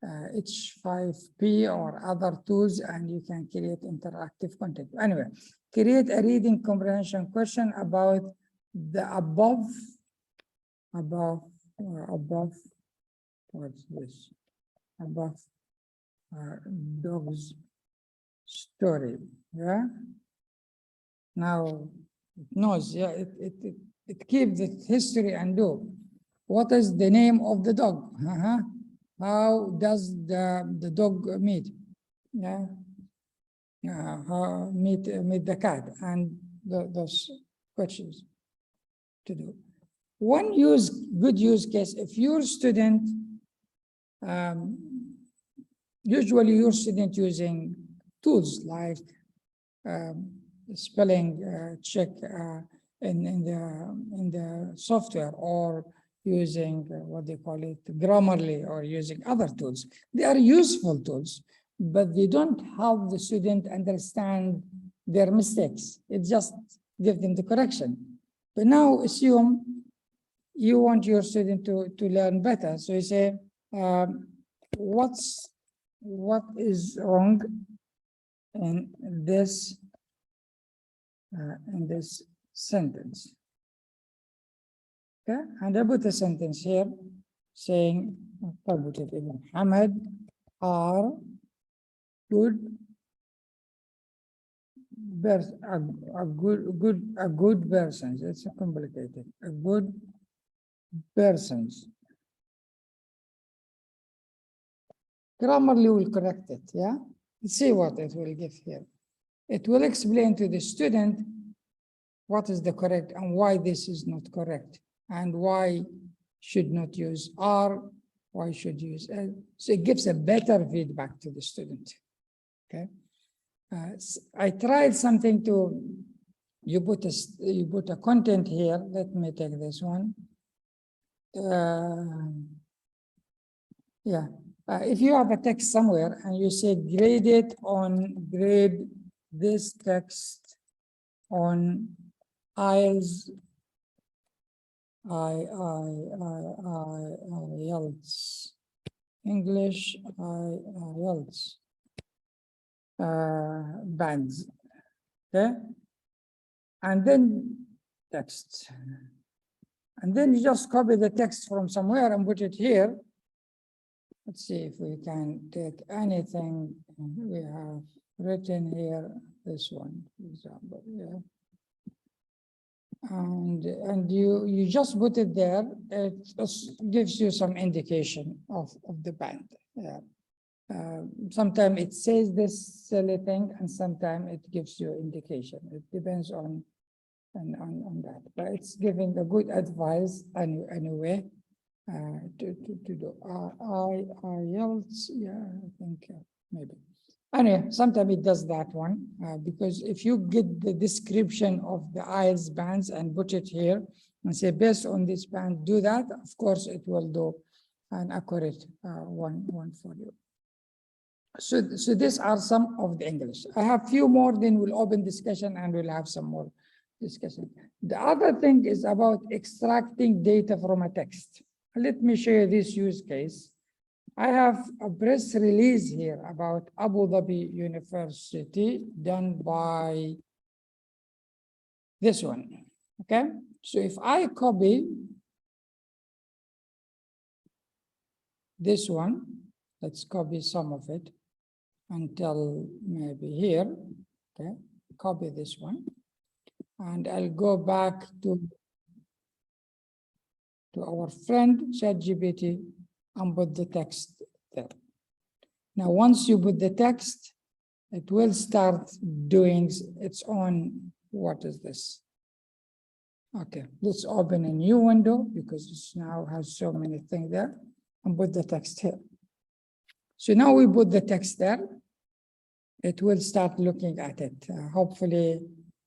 H5P or other tools, and you can create interactive content. Anyway, create a reading comprehension question about the above, what's this? Above dog's story. Yeah. Now it knows. Yeah, it keeps the history and do. What is the name of the dog? How does the dog meet? Yeah. How meet the cat, and those questions to do. One good use case, if your student, usually your student using tools like spelling check in the software, or using what they call it Grammarly, or using other tools. They are useful tools, but they don't help the student understand their mistakes. It just gives them the correction. But now assume you want your student to learn better. So you say, what is wrong in this sentence? Okay, and I put a sentence here saying, Hamad are good. A good persons. It's complicated. A good persons. Grammarly will correct it. Yeah. Let's see what it will give here. It will explain to the student what is the correct and why this is not correct, and why should not use are, why should use L. So it gives a better feedback to the student. Okay. I tried something to, you put a content here. Let me take this one. Yeah, if you have a text somewhere and you say grade this text on IELTS, IELTS, English, IELTS. Bands, okay, and then text, and then you just copy the text from somewhere and put it here. Let's see if we can take anything we have written here. This one, for example, yeah, and you just put it there. It just gives you some indication of the band. Yeah. Sometimes it says this silly thing, and sometimes it gives you indication. It depends on that, but it's giving a good advice anyway to do. IELTS, yeah, I think maybe. Anyway, sometimes it does that one because if you get the description of the IELTS bands and put it here and say based on this band, do that. Of course, it will do an accurate one for you. So these are some of the English. I have few more, then we'll open discussion and we'll have some more discussion. The other thing is about extracting data from a text. Let me show you this use case. I have a press release here about Abu Dhabi University done by this one, okay? So if I copy this one, let's copy some of it until maybe here, okay? Copy this one, and I'll go back to our friend ChatGPT and put the text there. Now, once you put the text, it will start doing its own. What is this? Okay, let's open a new window because it now has so many things there, and put the text here. So now we put the text there. It will start looking at it. Hopefully,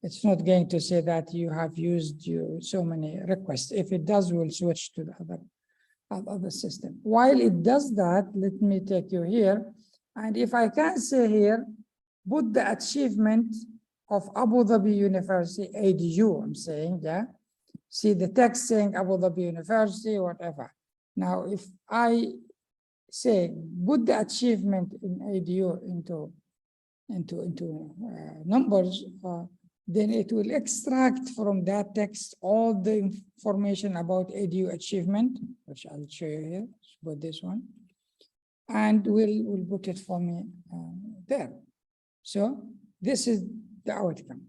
it's not going to say that you have used so many requests. If it does, we'll switch to the other system. While it does that, let me take you here. And if I can say here, put the achievement of Abu Dhabi University, ADU, I'm saying, yeah. See the text saying Abu Dhabi University, whatever. Now, if I say, put the achievement in ADU into numbers, then it will extract from that text all the information about ADU achievement, which I'll show you here, put this one, and we'll put it for me there. So this is the outcome.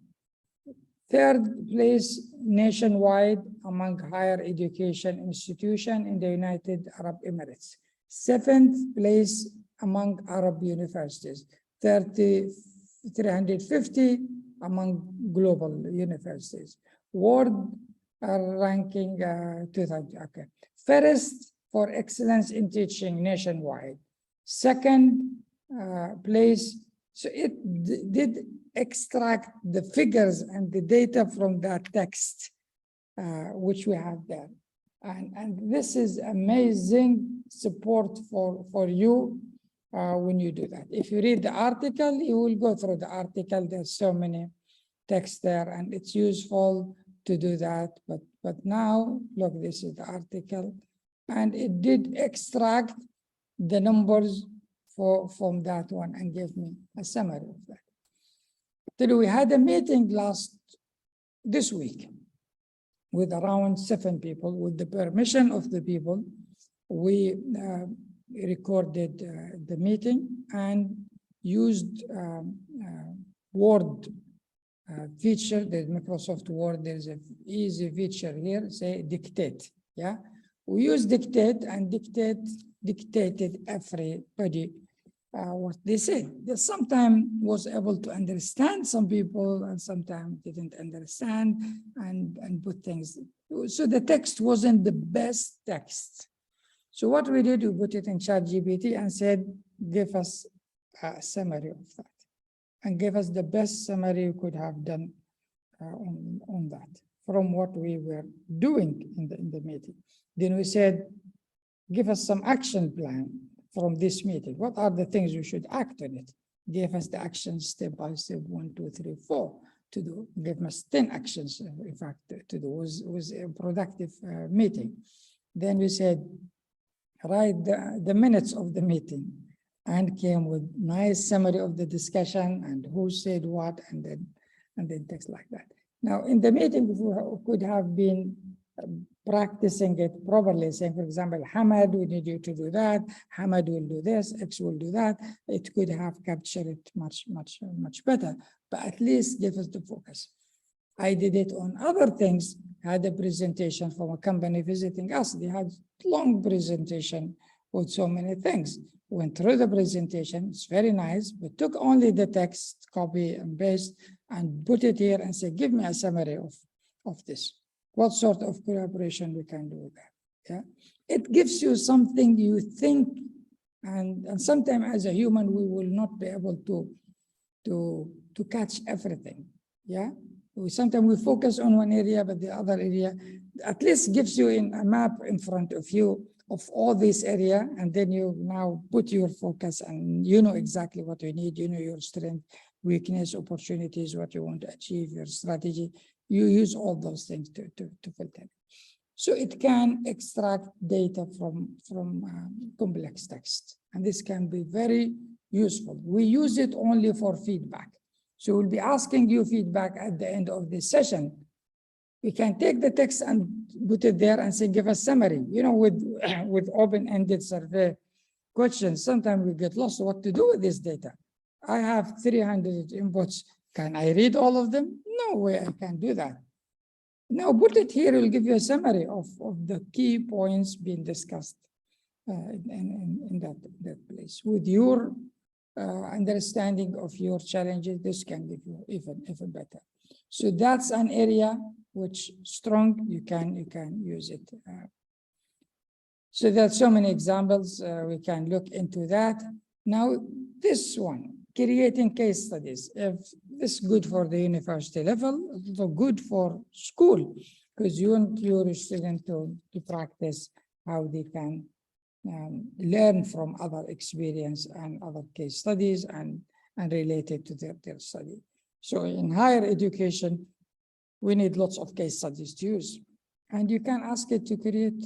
Third place nationwide among higher education institutions in the United Arab Emirates. 7th place among Arab universities. 350 among global universities. World ranking 2000. Okay. First for excellence in teaching nationwide. Second place. So it did extract the figures and the data from that text, which we have there. And this is amazing support for you when you do that. If you read the article, you will go through the article. There's so many texts there, and it's useful to do that, but now, look, this is the article, and it did extract the numbers from that one and give me a summary of that. Till we had a meeting this week with around 7 people. With the permission of the people, we recorded the meeting and used Word feature. There's Microsoft Word. There's an easy feature here, say dictate. Yeah, we use dictate and dictated everybody what they said. They sometimes was able to understand some people and sometimes didn't understand and put things. So the text wasn't the best text. So what we did, we put it in ChatGPT and said, give us a summary of that, and give us the best summary you could have done on that from what we were doing in the meeting. Then we said, give us some action plan from this meeting. What are the things you should act on it? Give us the actions step by step, 1, 2, 3, 4 to do. Give us 10 actions, in fact, to do. It was a productive meeting. Then we said, write the minutes of the meeting, and came with nice summary of the discussion and who said what, and then text like that. Now, in the meeting, we could have been practicing it properly, saying, for example, Hamad, we need you to do that. Hamad will do this, X will do that. It could have captured it much better, but at least give us the focus. I did it on other things, had a presentation from a company visiting us. They had long presentation with so many things. Went through the presentation, it's very nice, but took only the text, copy and paste, and put it here and say, give me a summary of this. What sort of collaboration we can do with that? Yeah, it gives you something you think, and sometimes as a human, we will not be able to catch everything. Yeah, sometimes we focus on one area, but the other area at least gives you a map in front of you of all this area, and then you now put your focus and you know exactly what you need, you know your strength, weakness, opportunities, what you want to achieve, your strategy. You use all those things to filter. So it can extract data from complex text, and this can be very useful. We use it only for feedback. So we'll be asking you feedback at the end of this session. We can take the text and put it there and say, give us summary. You know, with open-ended survey questions, sometimes we get lost what to do with this data. I have 300 inputs. Can I read all of them? No way I can do that. Now put it here, it will give you a summary of the key points being discussed in that place. With your understanding of your challenges, this can give you even better. So that's an area which strong, you can use it. So there's so many examples, we can look into that. Now this one, creating case studies. If this is good for the university level, it's also good for school, because you want your students to practice how they can learn from other experience and other case studies and related to their study. So in higher education, we need lots of case studies to use. And you can ask it to create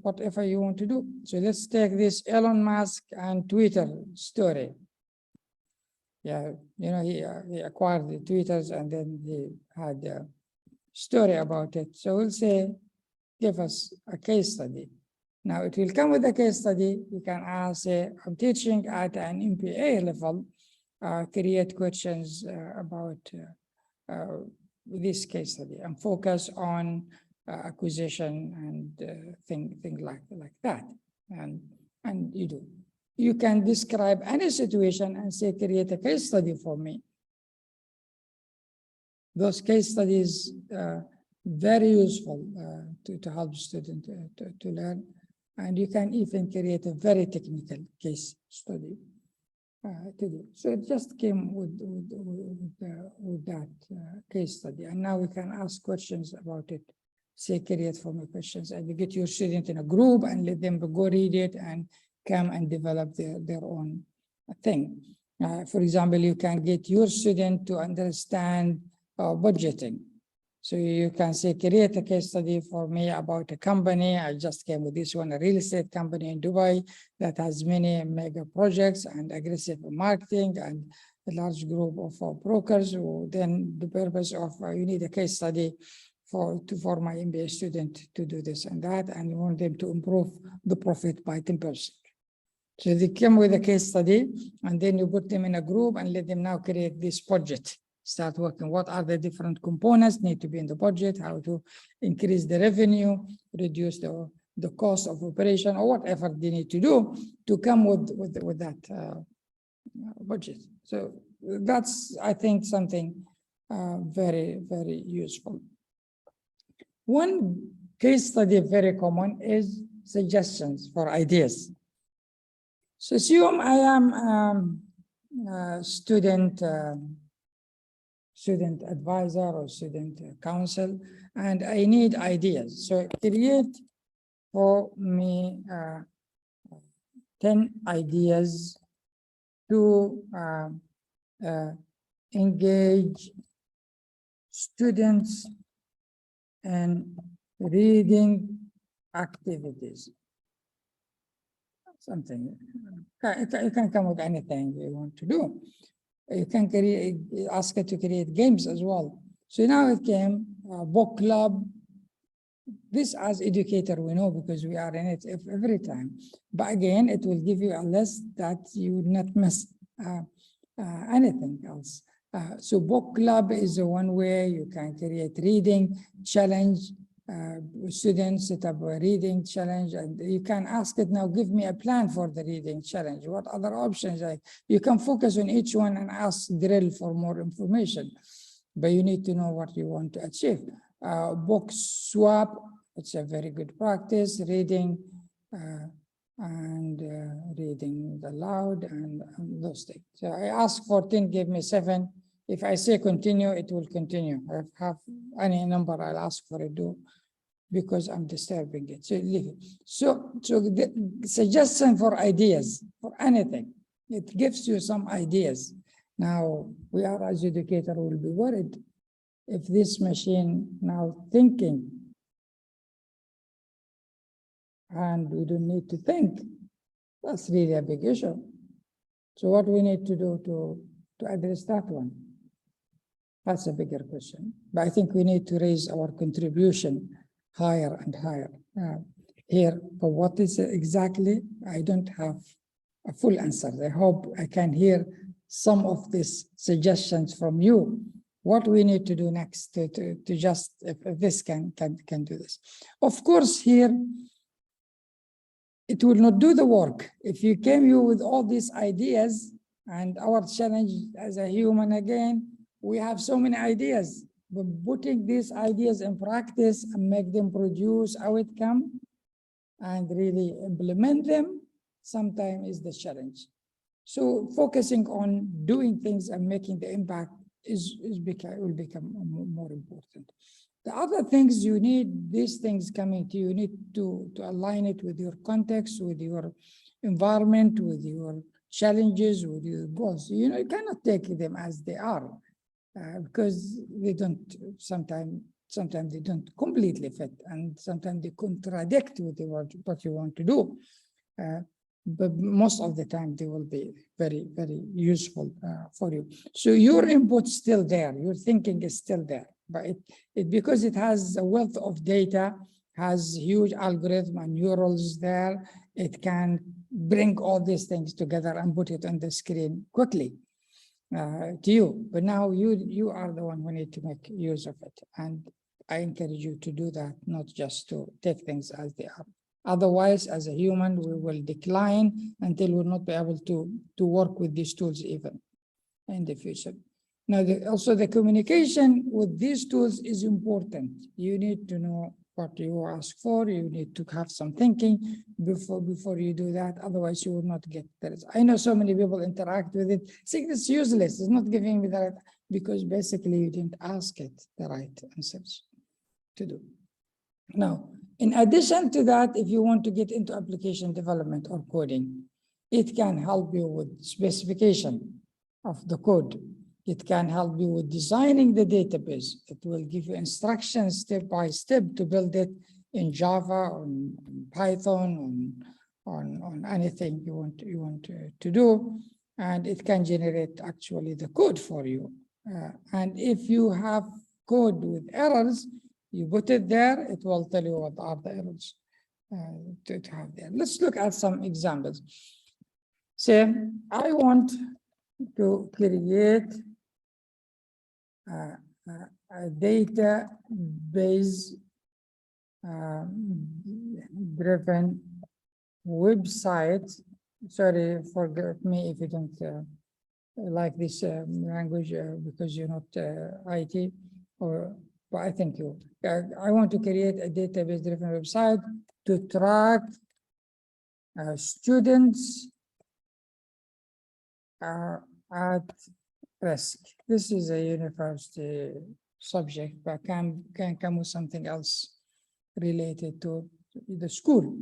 whatever you want to do. So let's take this Elon Musk and Twitter story. Yeah, you know, he acquired the Twitters and then he had a story about it. So we'll say, give us a case study. Now it will come with a case study. You can ask, say, I'm teaching at an MPA level, create questions about this case study and focus on acquisition and things like that. And you do. You can describe any situation and say, create a case study for me. Those case studies very useful to help students to learn. And you can even create a very technical case study to do. So it just came with that case study. And now we can ask questions about it. Say, create for me questions. And you get your student in a group and let them go read it and come and develop their own thing. For example, you can get your student to understand budgeting. So you can say, create a case study for me about a company. I just came with this one, a real estate company in Dubai that has many mega projects and aggressive marketing and a large group of brokers. Who then the purpose of you need a case study for my MBA student to do this and that, and you want them to improve the profit by 10%. So they come with a case study, and then you put them in a group and let them now create this budget. Start working. What are the different components need to be in the budget? How to increase the revenue, reduce the cost of operation, or whatever they need to do to come with that budget. So that's, I think, something very, very useful. One case study very common is suggestions for ideas. So assume I am a student advisor or student counsel, and I need ideas. So create for me 10 ideas to engage students in reading activities. Something. You can come with anything you want to do. You can ask it to create games as well. So now it came book club. This as educator we know because we are in it every time. But again, it will give you a list that you would not miss anything else. So book club is the one way you can create reading challenge. Students set up a reading challenge, and you can ask it now, give me a plan for the reading challenge. What other options? Like you can focus on each one and ask drill for more information, but you need to know what you want to achieve. Book swap, it's a very good practice, reading and reading aloud and those things. So I ask for 10, give me 7. If I say continue, it will continue. If I have any number, I'll ask for it, do, because I'm disturbing it. So leave it. So the suggestion for ideas, for anything, it gives you some ideas. Now, we are as educators will be worried if this machine now thinking, and we don't need to think, that's really a big issue. So what we need to do to address that one? That's a bigger question. But I think we need to raise our contribution higher and higher. Here, but what is it exactly? I don't have a full answer. I hope I can hear some of these suggestions from you. What we need to do next to just, if this can do this. Of course, here, it will not do the work. If you came here with all these ideas, and our challenge as a human again, we have so many ideas, but putting these ideas in practice and make them produce outcome and really implement them, sometimes is the challenge. So focusing on doing things and making the impact will become more important. The other things you need, these things coming to you, you need to align it with your context, with your environment, with your challenges, with your goals. You know, you cannot take them as they are because they don't, sometimes they don't completely fit, and sometimes they contradict with what you want to do. But most of the time they will be very, very useful for you. So your input's still there, your thinking is still there, but because it has a wealth of data, has huge algorithm and neurals there, it can bring all these things together and put it on the screen quickly to you. But now you are the one who need to make use of it. And I encourage you to do that, not just to take things as they are. Otherwise, as a human, we will decline until we'll not be able to work with these tools even in the future. Now, also the communication with these tools is important. You need to know what you ask for. You need to have some thinking before you do that. Otherwise, you will not get there. I know so many people interact with it, saying it's useless. It's not giving me the right, because basically you didn't ask it the right answers to do. Now, in addition to that, if you want to get into application development or coding, it can help you with specification of the code. It can help you with designing the database. It will give you instructions step by step to build it in Java, on Python, on anything you want to do. And it can generate actually the code for you. And if you have code with errors, you put it there, it will tell you what are the errors to have there. Let's look at some examples. Say, I want to create a database driven website. Sorry, forgive me if you don't like this language because you're not IT, but I think you. I want to create a database driven website to track students at risk. This is a university subject, but can come with something else related to the school.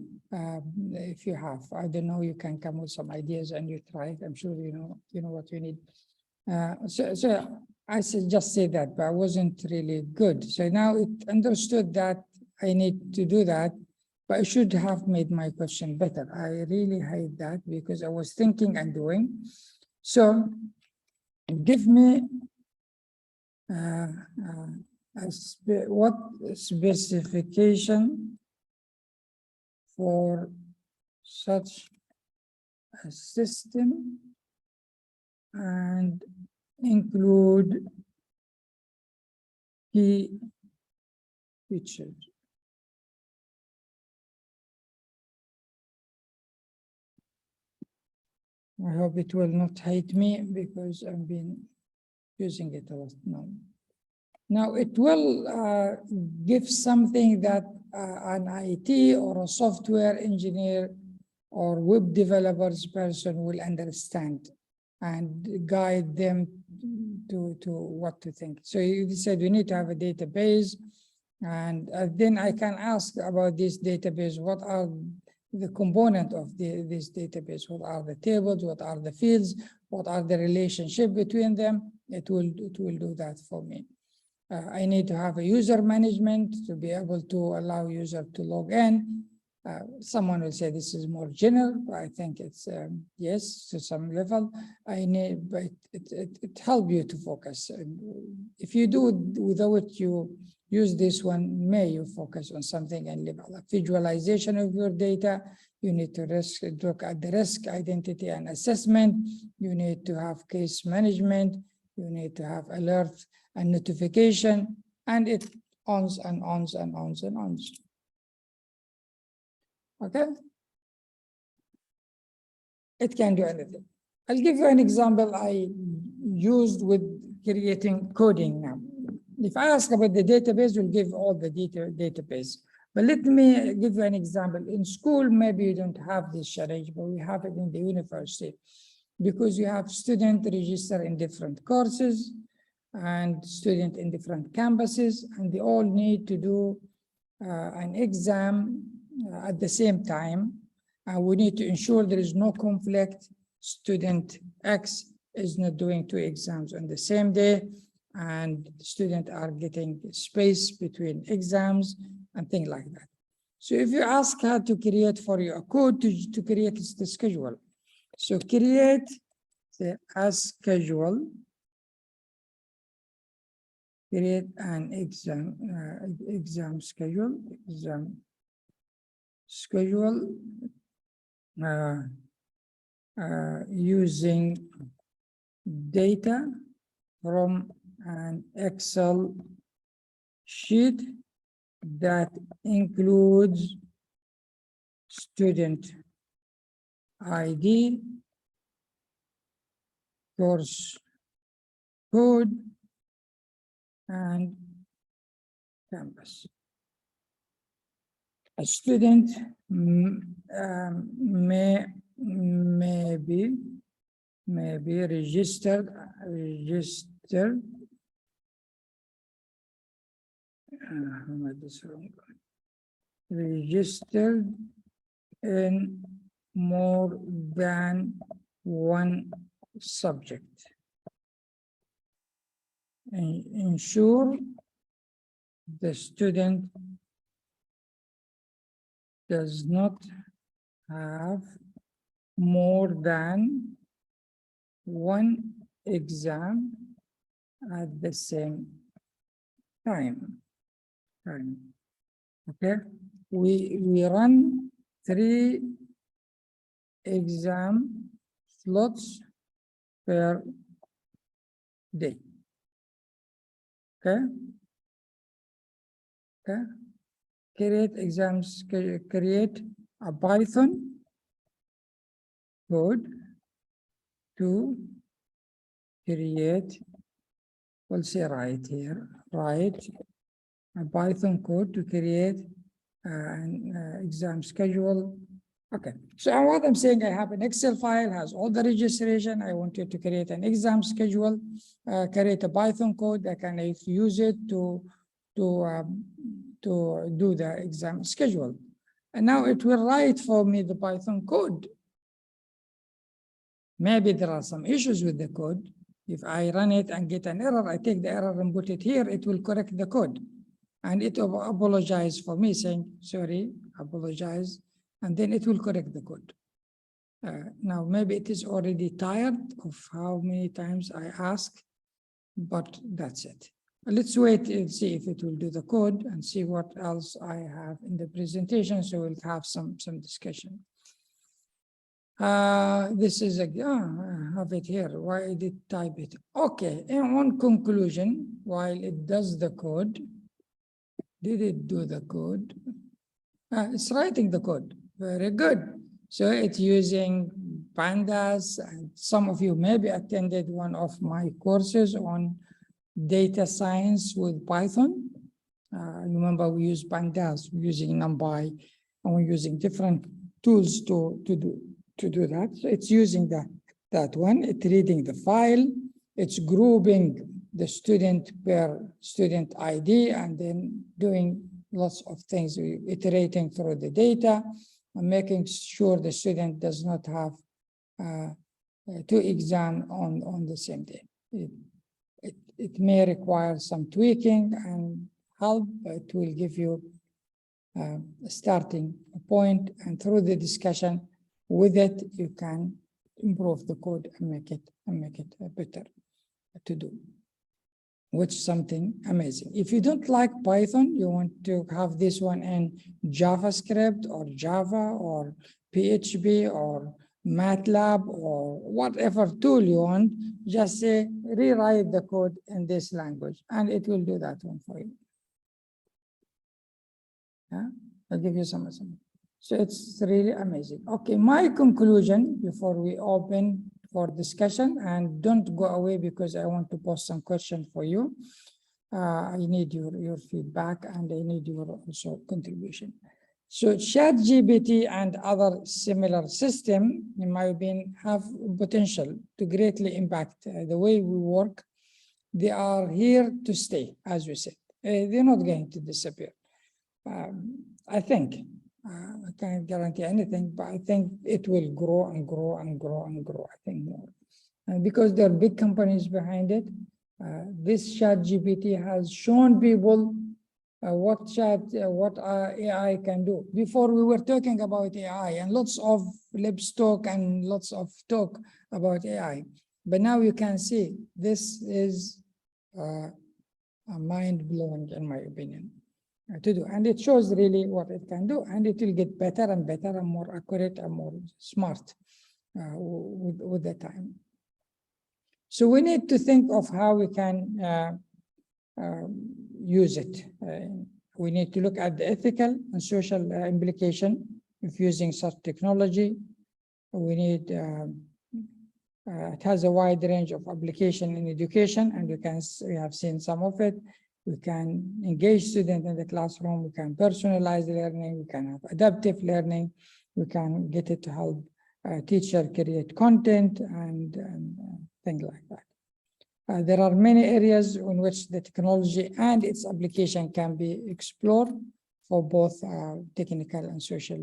If you have, I don't know, you can come with some ideas and you try it. I'm sure you know what you need. So I just say that, but I wasn't really good. So now it understood that I need to do that, but I should have made my question better. I really hate that because I was thinking and doing. So give me what specification for such a system and include key features. I hope it will not hate me because I've been using it a lot now. Now it will give something that an IT or a software engineer or web developers person will understand and guide them to what to think. So you said we need to have a database, and then I can ask about this database. What are the component of this database? What are the tables? What are the fields? What are the relationship between them? It will do that for me. I need to have a user management to be able to allow user to log in. Someone will say this is more general. I think it's yes, to some level. But it helps you to focus. If you do without you use this one, may you focus on something and level up. Visualization of your data. You need to look at the risk identity and assessment. You need to have case management. You need to have alert and notification, and it ons and ons and ons and ons. Okay? It can do anything. I'll give you an example I used with creating coding now. If I ask about the database, we'll give all the database. But let me give you an example. In school, maybe you don't have this challenge, but we have it in the university because you have students register in different courses and students in different campuses, and they all need to do an exam at the same time. And we need to ensure there is no conflict. Student X is not doing 2 exams on the same day, and students are getting space between exams and things like that. So if you ask her to create for you a code to create the schedule, so create the schedule, create an exam schedule using data from an Excel sheet that includes student ID, course code, and campus. A student may be registered in more than one subject. ensure the student does not have more than one exam at the same time. Okay, we run 3 exam slots per day. Okay. Create exams, create a Python code to create, we'll say right here, write a Python code to create an exam schedule. Okay, so what I'm saying, I have an Excel file, has all the registration. I want you to create an exam schedule, create a Python code that can use it to do the exam schedule. And now it will write for me the Python code. Maybe there are some issues with the code. If I run it and get an error, I take the error and put it here, it will correct the code. And it will apologize for me saying, sorry, apologize. And then it will correct the code. Now, maybe it is already tired of how many times I ask, but that's it. Let's wait and see if it will do the code and see what else I have in the presentation. So we'll have some discussion. This is I have it here. Why did it type it? Okay, and on conclusion, while it does the code, did it do the code? It's writing the code. Very good. So it's using pandas. And some of you maybe attended one of my courses on data science with Python. Remember, we use pandas, we're using NumPy, and we're using different tools to do that. So it's using that one. It's reading the file. It's grouping the student per student ID, and then doing lots of things, iterating through the data and making sure the student does not have 2 exams on the same day. It may require some tweaking and help, but it will give you a starting point, and through the discussion with it, you can improve the code and make it better to do, which is something amazing. If you don't like Python, you want to have this one in JavaScript or Java or PHP or MATLAB or whatever tool you want, just say rewrite the code in this language and it will do that one for you. Yeah, I'll give you some. So it's really amazing. Okay, my conclusion before we open for discussion, and don't go away because I want to post some questions for you. I need your feedback and I need your also contribution. So ChatGPT and other similar systems, in my opinion, have potential to greatly impact the way we work. They are here to stay, as we said. They're not going to disappear. I think, I can't guarantee anything, but I think it will grow and grow and grow and grow, I think more. And because there are big companies behind it, this ChatGPT has shown people what AI can do. Before we were talking about AI and lots of lips talk and lots of talk about AI. But now you can see this is mind-blowing in my opinion to do. And it shows really what it can do, and it will get better and better and more accurate and more smart with the time. So we need to think of how we can use it. We need to look at the ethical and social implication of using such technology. We need, it has a wide range of application in education, and we have seen some of it. We can engage students in the classroom, we can personalize learning, we can have adaptive learning, we can get it to help teacher create content and things like that. There are many areas in which the technology and its application can be explored for both technical and social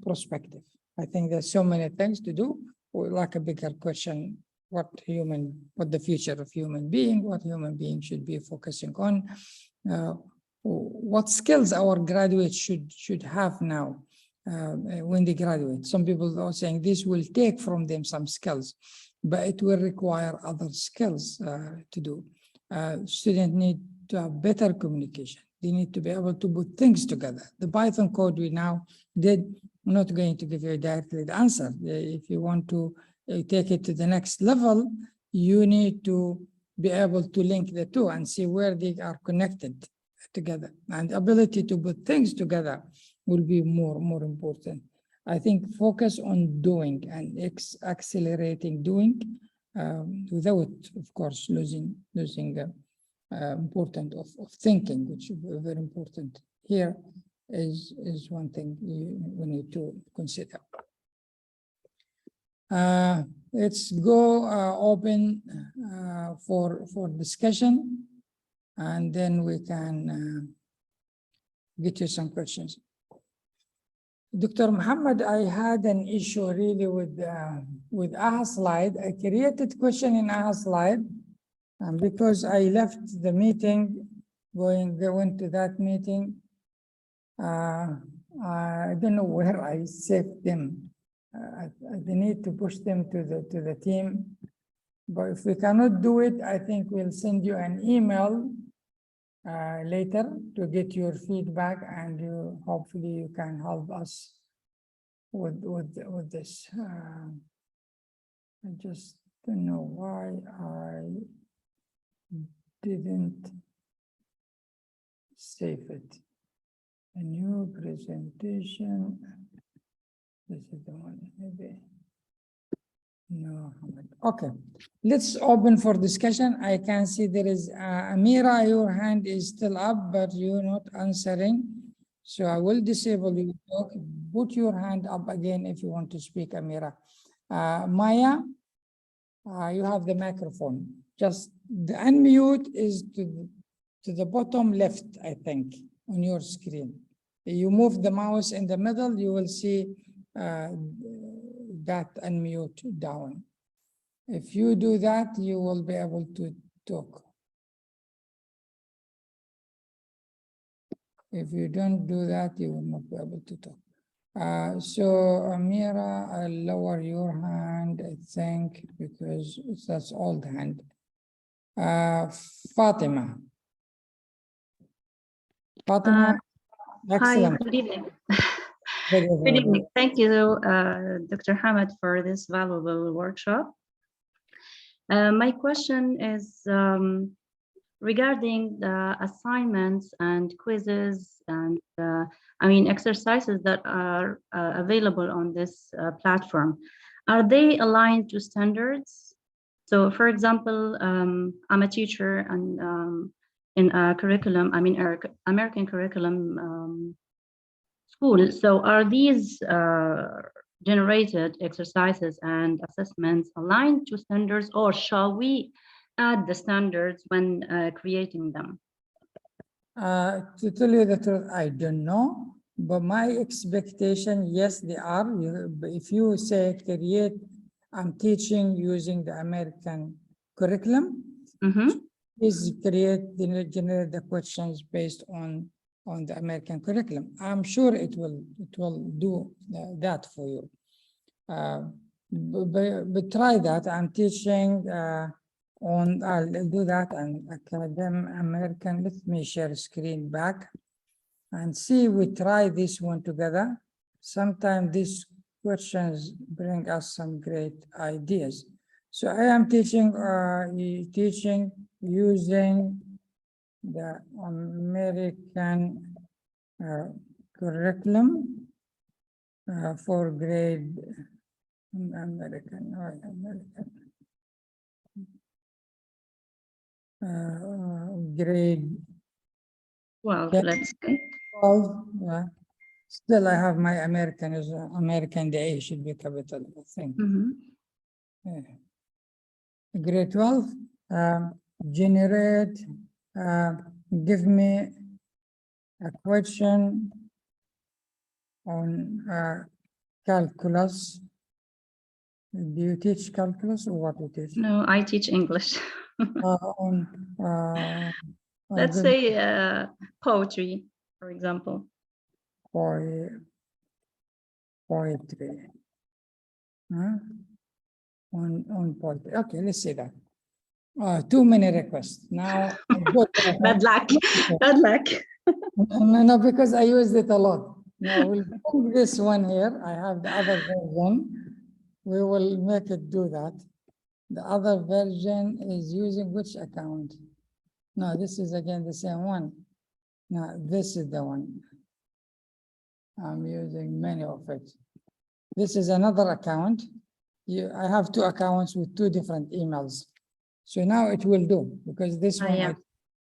perspective. I think there's so many things to do. We like a bigger question what the future of human being, what human being should be focusing on, what skills our graduates should have now when they graduate. Some people are saying this will take from them some skills, but it will require other skills to do. Students need to have better communication. They need to be able to put things together. The Python code we now did, I'm not going to give you directly the answer. If you want to take it to the next level, you need to be able to link the two and see where they are connected together. And ability to put things together will be more important. I think focus on doing and accelerating doing without, of course, losing important of thinking, which is very important here, is one thing we need to consider. Let's go open for discussion, and then we can get you some questions. Dr. Muhammad, I had an issue really with AHA slide. I created question in AHA slide, and because I left the meeting, going to that meeting, I don't know where I saved them. I need to push them to the team, but if we cannot do it, I think we'll send you an email later to get your feedback, and hopefully you can help us with this. I just don't know why I didn't save it. A new presentation. This is the one, maybe. No. Okay, let's open for discussion. I can see there is Amira, your hand is still up, but you're not answering. So I will disable you. Put your hand up again if you want to speak, Amira. Maya, you have the microphone. Just the unmute is to the bottom left, I think, on your screen. You move the mouse in the middle, you will see that unmute down. If you do that, you will be able to talk. If you don't do that, you will not be able to talk. So Amira, I'll lower your hand, I think, because that's old hand. Fatima. Fatima, excellent. Hi, good evening. Good Good evening. Thank you, Dr. Hamad, for this valuable workshop. My question is regarding the assignments and quizzes and exercises that are available on this platform. Are they aligned to standards? So, for example, I'm a teacher and in a curriculum, American curriculum school. So are these generated exercises and assessments aligned to standards, or shall we add the standards when creating them? To tell you the truth, I don't know, but my expectation, yes, they are. If you say create, I'm teaching using the American curriculum, is generate the questions based on the American curriculum. I'm sure it will do that for you. But try that. I'm teaching I'll do that on Academic American. Let me share screen back and see. We try this one together. Sometimes these questions bring us some great ideas. So I am teaching using the American curriculum for grade grade 12, let's say. 12. Still, I have my American is American. The A should be capital, I think. Grade 12. Generate. Give me a question on calculus Do you teach calculus or what you teach? No, I teach English. On Let's the say poetry, for example. poetry. Huh? On poetry. Okay, let's see that. Too many requests. Now, Bad luck. Bad luck. No, because I used it a lot. Now we'll put this one here. I have the other version. We will make it do that. The other version is using which account? No, this is again the same one. No, this is the one. I'm using many of it. This is another account. I have two accounts with two different emails. So now it will do because this one. Yeah.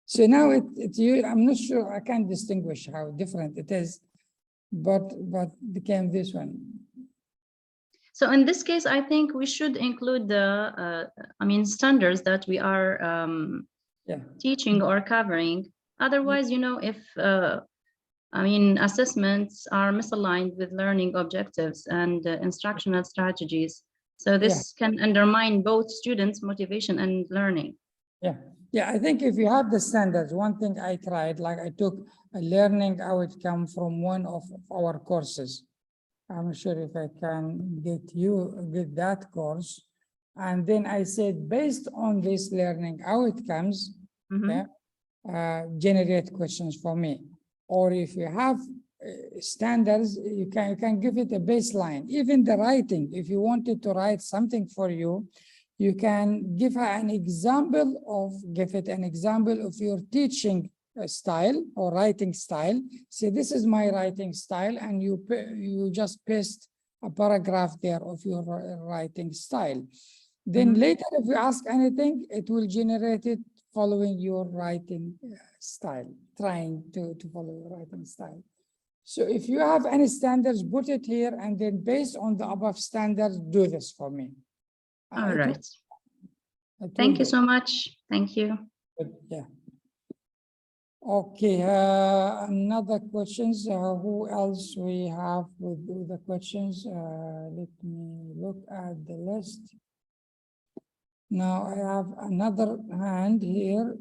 So now I'm not sure, I can't distinguish how different it is, but became this one. So in this case, I think we should include the, standards that we are teaching or covering. Otherwise, if, assessments are misaligned with learning objectives and instructional strategies. So this can undermine both students' motivation and learning. Yeah, I think if you have the standards, one thing I tried, like I took a learning outcome from one of our courses. I'm not sure if I can get that course. And then I said, based on this learning outcomes, generate questions for me. Or if you have standards, you can give it a baseline. Even the writing, if you wanted to write something for you, you can give it an example of your teaching style or writing style. Say, this is my writing style, and you just paste a paragraph there of your writing style. Then later, if you ask anything, it will generate it following your writing style, trying to follow your writing style. So if you have any standards, put it here, and then based on the above standards, do this for me. All right. Thank you so much. Thank you. Yeah. Okay. Another questions. Who else we have with the questions? Let me look at the list. Now I have another hand here.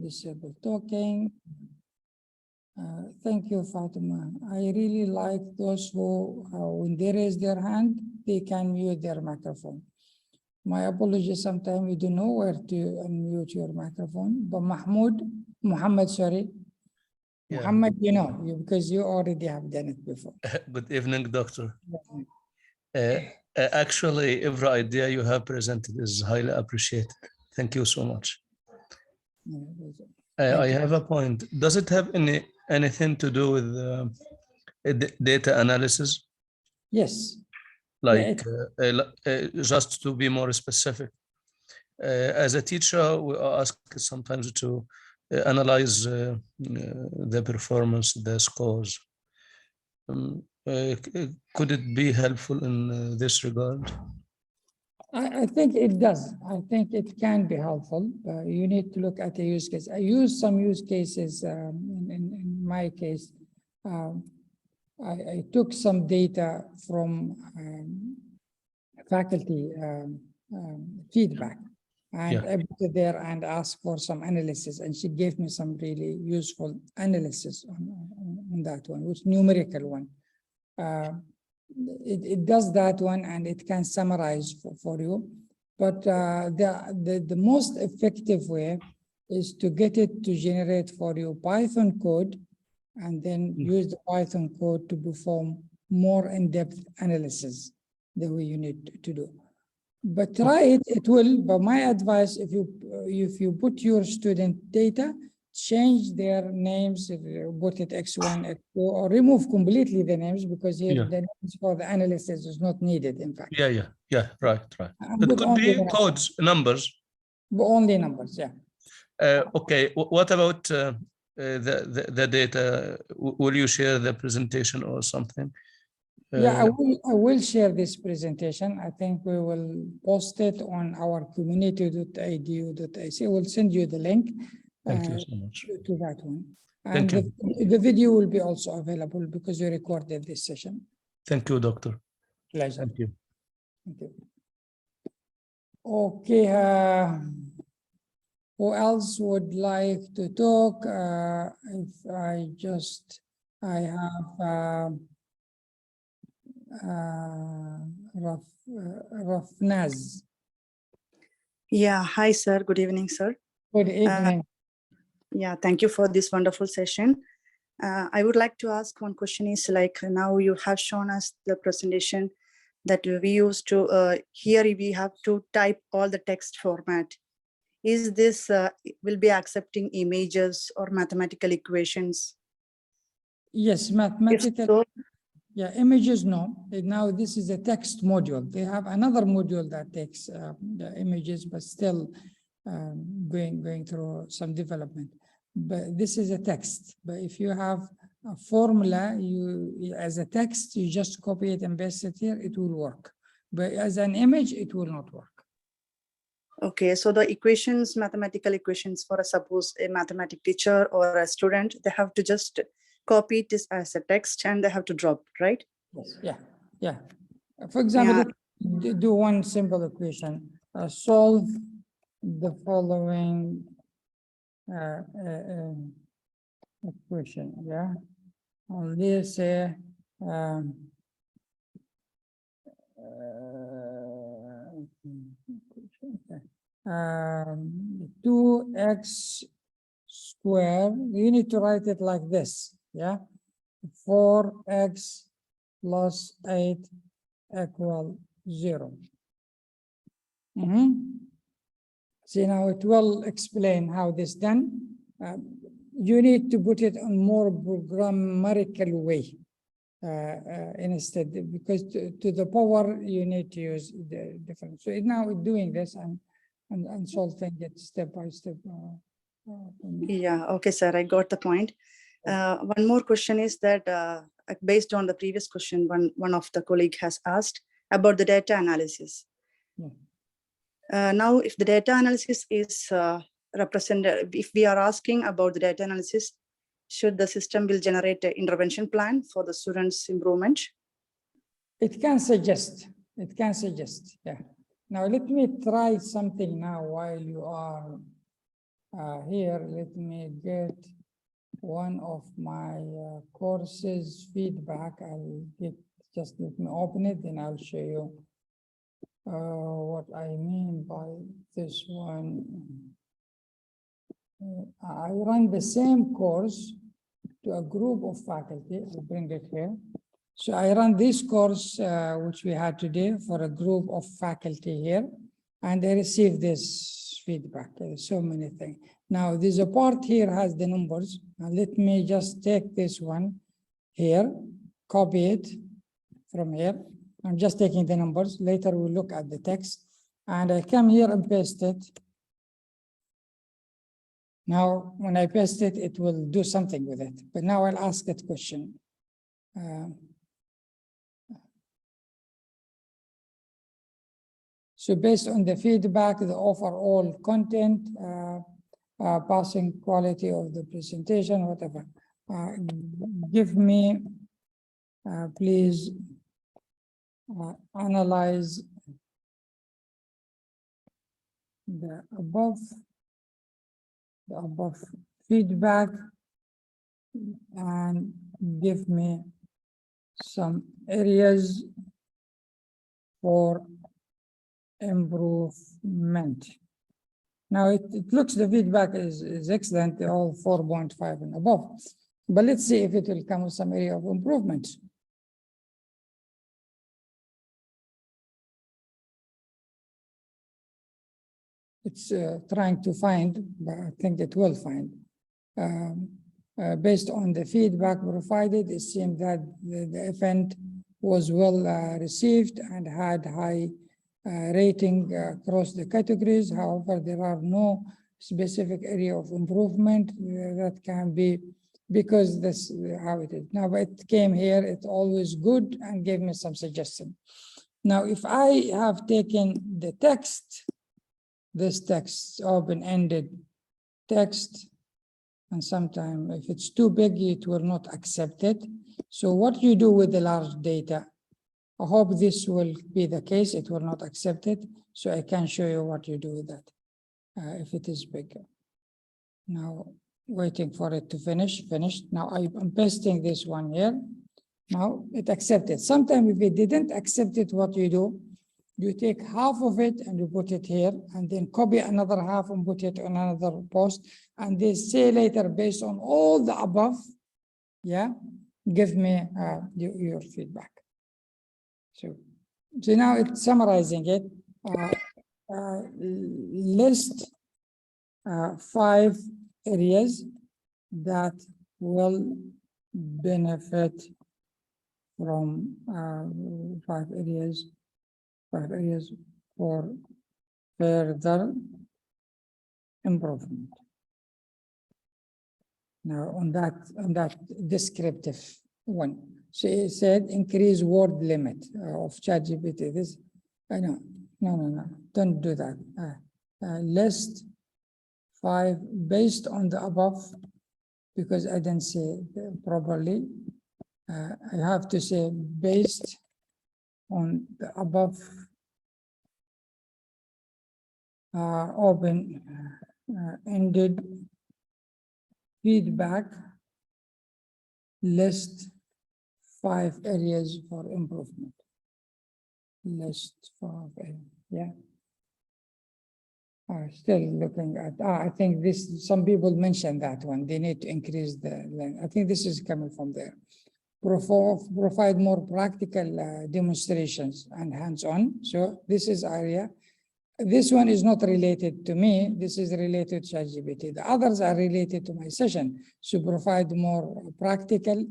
Disabled talking. Thank you, Fatima. I really like those who, when they raise their hand, they can mute their microphone. My apologies, sometimes we don't know where to unmute your microphone. But Muhammad, sorry. Yeah. Muhammad, because you already have done it before. Good evening, Doctor. Actually, every idea you have presented is highly appreciated. Thank you so much. I have a point. Does it have anything to do with data analysis? Yes. Like, just to be more specific, as a teacher, we are asked sometimes to analyze the performance, the scores. Could it be helpful in this regard? I think it does. I think it can be helpful. You need to look at the use case. I use some use cases in my case. I took some data from faculty feedback, and I put it there and asked for some analysis, and she gave me some really useful analysis on that one, which numerical one. It does that one, and it can summarize for you. But the most effective way is to get it to generate for you Python code, and then use the Python code to perform more in-depth analysis the way you need to do. But try it, it will. But my advice, if you put your student data, change their names, put it X1, X2, or remove completely the names, because here the names for the analysis is not needed, in fact. Right. It could be codes, numbers. But only numbers, Okay, what about the data? Will you share the presentation or something? I will share this presentation. I think we will post it on our community.edu.ac. We'll send you the link. Thank you so much. To that one. And the video will be also available because we recorded this session. Thank you, Doctor. Pleasure. Thank you. Thank you. Okay, who else would like to talk? If I have Rafnaz. Yeah, hi, sir. Good evening, sir. Good evening. Yeah, thank you for this wonderful session. I would like to ask one question is like now you have shown us the presentation that we used to, here we have to type all the text format. Is this will be accepting images or mathematical equations? Yes, If mathematical. so, Yeah, images, no. Now this is a text module. They have another module that takes the images, but still going through some development. But this is a text. But if you have a formula, you as a text, you just copy it and paste it here, it will work. But as an image, it will not work. okay, so the equations, mathematical equations for suppose a mathematics teacher or a student, they have to just copy this as a text and they have to drop, right? Yes. Yeah, yeah. For example, Yeah. do one simple equation. Solve the following equation. Yeah. Let's say 2x squared. You need to write it like this. Yeah. 4x plus 8 equal 0. See, now it will explain how this done. You need to put it on more grammatical way instead, because to the power you need to use the different. So now it's doing this and solving it step by step. Yeah, okay, sir, I got the point. One more question is that based on the previous question, one of the colleague has asked about the data analysis. Yeah. Now, if the data analysis is represented, if we are asking about the data analysis, should the system will generate an intervention plan for the students' improvement? It can suggest. It can suggest. Yeah. Now let me try something now while you are here. Let me get one of my courses feedback. I'll get, just let me open it and I'll show you what I mean by this one. I run the same course to a group of faculty. I'll bring it here. So I run this course, which we had today, for a group of faculty here, and I received this feedback. There's so many things. Now, there's a part here has the numbers. Now, let me just take this one here, copy it from here. I'm just taking the numbers. Later, we'll look at the text. And I come here and paste it. Now, when I paste it, it will do something with it. But now I'll ask that question. So based on the feedback, the overall content, passing quality of the presentation, whatever. Give me, please, analyze the above feedback and give me some areas for improvement. Now it looks the feedback is excellent, all 4.5 and above. But let's see if it will come with some area of improvement. It's trying to find, but I think it will find. Based on the feedback provided, it seemed that the event was well received and had high rating across the categories. However, there are no specific area of improvement that can be, because this how it is. Now, but it came here, it's always good and gave me some suggestion. Now, if I have taken the text, this text, open-ended text, and sometimes if it's too big, it will not accept it. So what you do with the large data I hope this will be the case. It will not accept it. So I can show you what you do with that. If it is bigger. Now, waiting for it to finished. Now I'm pasting this one here. Now it accepted. Sometimes if it didn't accept it, what you do, you take half of it and you put it here, and then copy another half and put it on another post, and they say later, based on all the above, yeah, give me your feedback. So now it's summarizing it. List 5 areas that will benefit from 5 areas for further improvement. Now on that descriptive one, she said increase word limit of ChatGPT. This no, don't do that. List 5 based on the above, because I didn't say properly. I have to say based on the above open-ended feedback, list 5 areas for improvement. List 5 areas, yeah. Still looking at, I think this, some people mentioned that one, they need to increase the length. I think this is coming from there. Provide more practical demonstrations and hands-on. So this is area. This one is not related to me. This is related to ChatGPT. The others are related to my session. So provide more practical.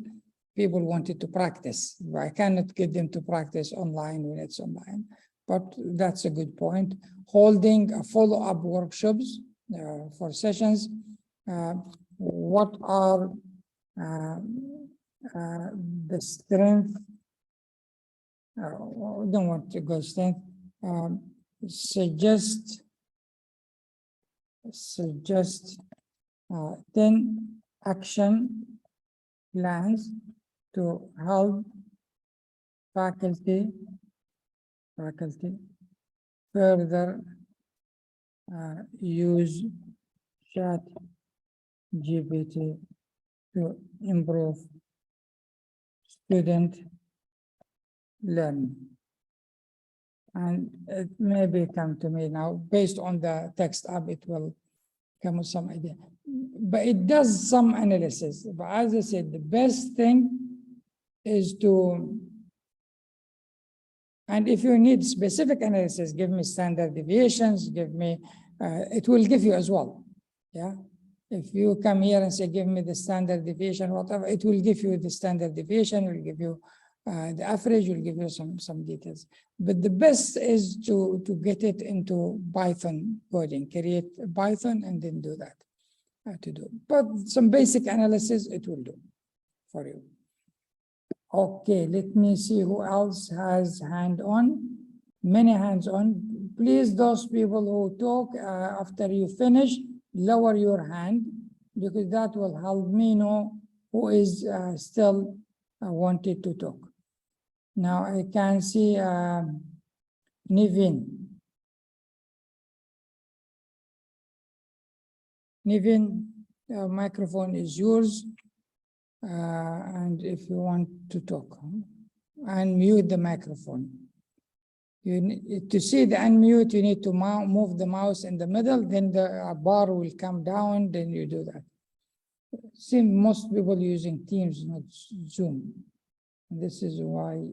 People wanted to practice. I cannot get them to practice online when it's online. But that's a good point. Holding follow-up workshops for sessions. What are the strength? I don't want to go strength. Suggest 10 action plans to help faculty further use ChatGPT to improve student learning. And it maybe come to me now, based on the text app, it will come with some idea. But it does some analysis. But as I said, the best thing is to, and if you need specific analysis, give me standard deviations, give me, it will give you as well, yeah? If you come here and say, give me the standard deviation, whatever, it will give you the standard deviation, it will give you the average, will give you some details. But the best is to get it into Python coding, create Python and then do that to do. But some basic analysis, it will do for you. Okay, let me see who else has hand on. Many hands on. Please, those people who talk after you finish, lower your hand, because that will help me know who is still wanted to talk. Now I can see Nivin. Nivin, microphone is yours. And if you want to talk, unmute the microphone. You need to see the unmute, you need to move the mouse in the middle, then the bar will come down, then you do that. See, most people using Teams, not Zoom. This is why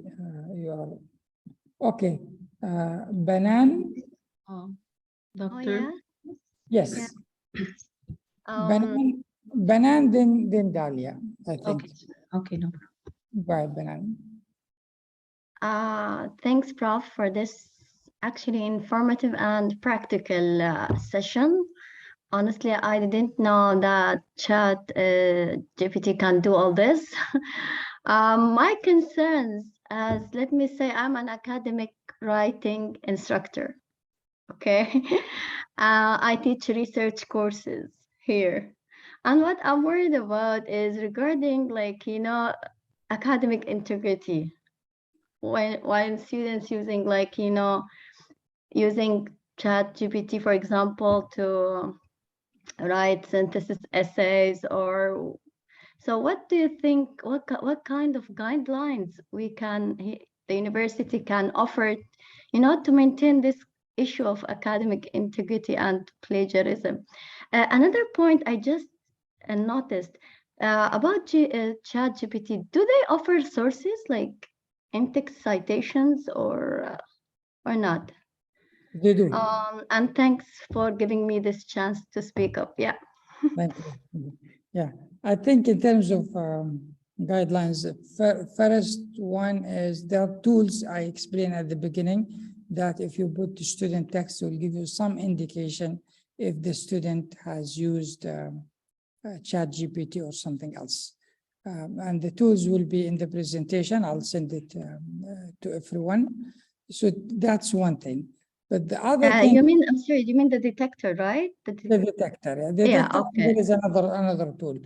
you are okay. Banan. Doctor. Yes. Banan, then Dalia, I think. Okay, no. Bye, Banan. Thanks, Prof, for this actually informative and practical session. Honestly, I didn't know that ChatGPT can do all this. My concerns, as let me say, I'm an academic writing instructor. Okay, I teach research courses here. And what I'm worried about is regarding, like, academic integrity. when students using like, you know, using ChatGPT, for example, to write synthesis essays, or so what do you think, what kind of guidelines we can, the university can offer, you know, to maintain this issue of academic integrity and plagiarism? Another point I just noticed about ChatGPT, do they offer sources like in-text citations or not? They do. And thanks for giving me this chance to speak up. Yeah. Thank you. Yeah, I think in terms of guidelines, first one is there are tools I explained at the beginning that if you put the student text, will give you some indication if the student has used ChatGPT or something else. And the tools will be in the presentation. I'll send it to everyone. So that's one thing. But the other thing, you mean, I'm sorry, you mean the detector, right? the detector. Yeah, the detector, okay. there is another tool.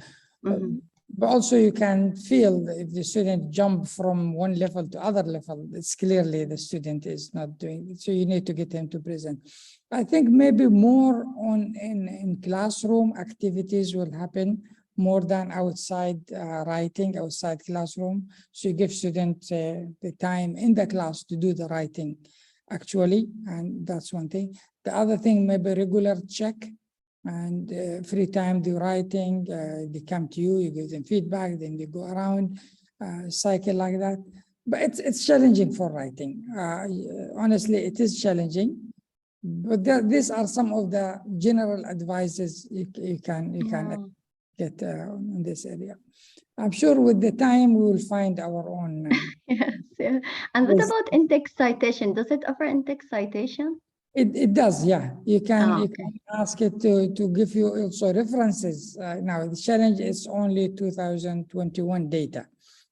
But also you can feel if the student jump from one level to other level, it's clearly the student is not doing it. So you need to get him to present. I think maybe more on in classroom activities will happen more than outside writing, outside classroom. So you give students the time in the class to do the writing actually, and that's one thing. The other thing, maybe regular check, and free time do writing, they come to you, you give them feedback, then they go around, cycle like that. But it's challenging for writing. Honestly, it is challenging. But these are some of the general advices you can get in this area. I'm sure with the time we will find our own. Yes, yeah. And what about in-text citation? Does it offer in-text citation? It does, yeah. You can ask it to give you also references. Now the challenge is only 2021 data.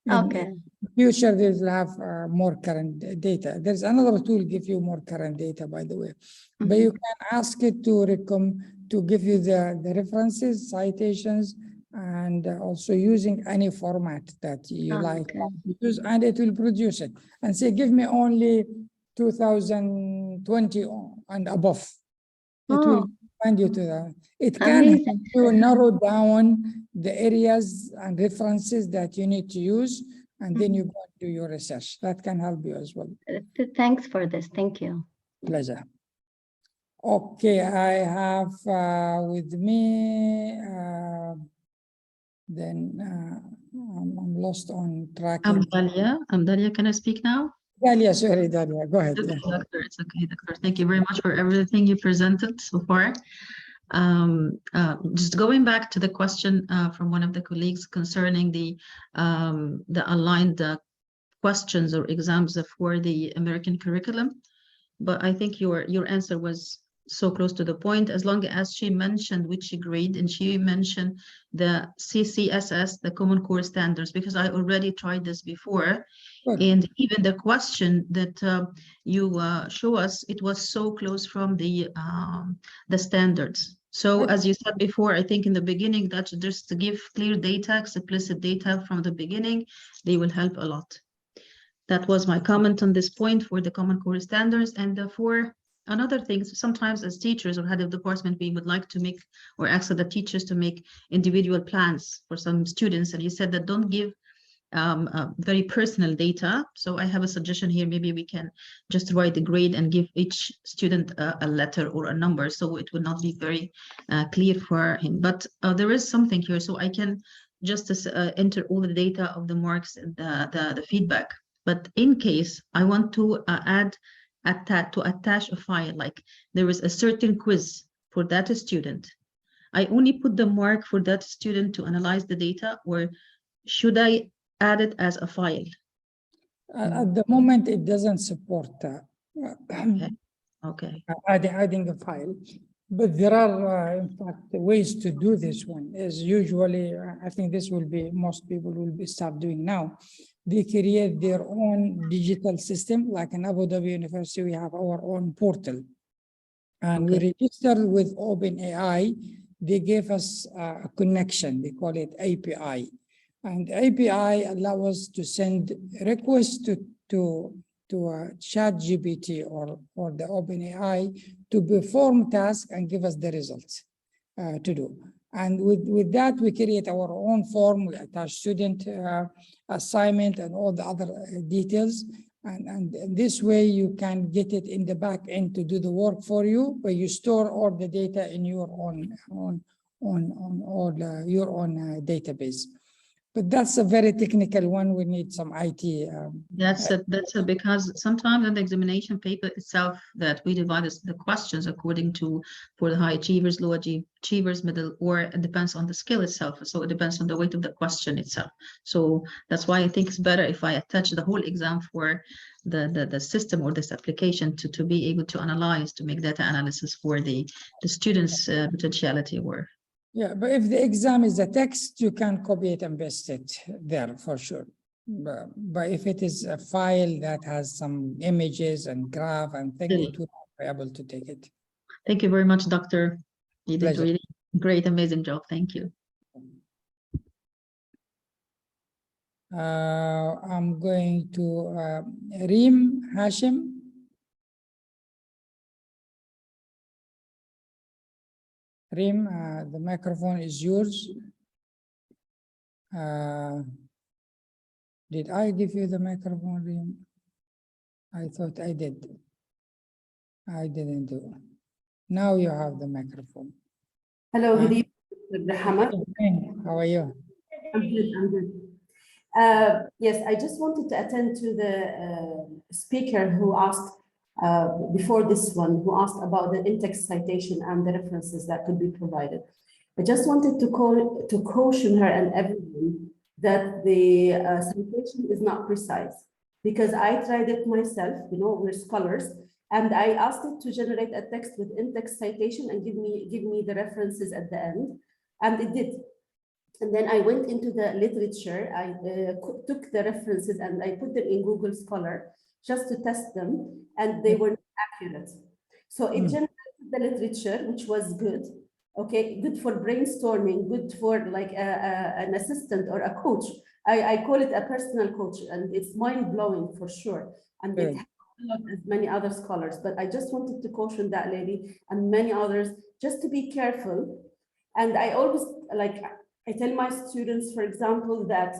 In future, they will have more current data. There's another tool give you more current data, by the way. But you can ask it to give you the references, citations, and also using any format that you like to use, and it will produce it. And say, give me only 2020 and above. It will find you to that. It can help you narrow down the areas and references that you need to use, and then you go and do your research. That can help you as well. Thanks for this. Thank you. Pleasure. Okay, I have with me, I'm lost on track. I'm Dalia, can I speak now? Dalia, sorry, Dalia, go ahead. Okay, Doctor, it's okay, Doctor. Thank you very much for everything you presented so far. Just going back to the question from one of the colleagues concerning the aligned questions or exams for the American curriculum, but I think your answer was so close to the point, as long as she mentioned which grade, and she mentioned the CCSS, the Common Core Standards, because I already tried this before. And even the question that you show us, it was so close from the standards. So as you said before, I think in the beginning that just to give clear data, explicit data from the beginning, they will help a lot. That was my comment on this point for the Common Core Standards. And for another thing, sometimes as teachers or head of department, we would like to make or ask the teachers to make individual plans for some students. And you said that don't give very personal data. So I have a suggestion here. Maybe we can just write the grade and give each student a letter or a number, so it would not be very clear for him. But there is something here, so I can just enter all the data of the marks and the feedback. But in case I want to attach a file, like there is a certain quiz for that student, I only put the mark for that student to analyze the data, or should I add it as a file? At the moment, it doesn't support adding a file, but there are in fact ways to do this one. Is usually, I think this will be, most people will be start doing now. They create their own digital system, like in Abu Dhabi University, we have our own portal, and we registered with OpenAI. They gave us a connection, they call it API. And API allows us to send requests to to ChatGPT or the OpenAI to perform tasks and give us the results to do. And with that, we create our own form, we attach student assignment and all the other details. And this way you can get it in the back end to do the work for you, but you store all the data in your own database. But that's a very technical one. We need some IT. That's it. Because sometimes in the examination paper itself that we divide the questions according to for the high achievers, low achievers, middle, or it depends on the skill itself. So it depends on the weight of the question itself. So that's why I think it's better if I attach the whole exam for the system or this application to be able to analyze, to make data analysis for the students' potentiality or. Yeah, but if the exam is a text, you can copy it and paste it there for sure. But if it is a file that has some images and graph and things, it will be able to take it. Thank you very much, Doctor. You did Pleasure. really great, amazing job. Thank you. I'm going to Reem Hashim. Reem, the microphone is yours. Did I give you the microphone, Reem? I thought I did. I didn't do. Now you have the microphone. Hello, good evening, Dr. Hamad. How are you? I'm good, I'm good. Yes, I just wanted to attend to the speaker who asked before this one, who asked about the in-text citation and the references that could be provided. I just wanted to caution her and everyone that the citation is not precise, because I tried it myself, we're scholars, and I asked it to generate a text with in-text citation and give me the references at the end, and it did. And then I went into the literature, I took the references and I put them in Google Scholar just to test them, and they were not accurate. So it generated the literature, which was good. Okay, good for brainstorming, good for like an assistant or a coach. I call it a personal coach, and it's mind-blowing for sure. And it helps a lot as many other scholars. But I just wanted to caution that lady and many others just to be careful. And I always I tell my students, for example, that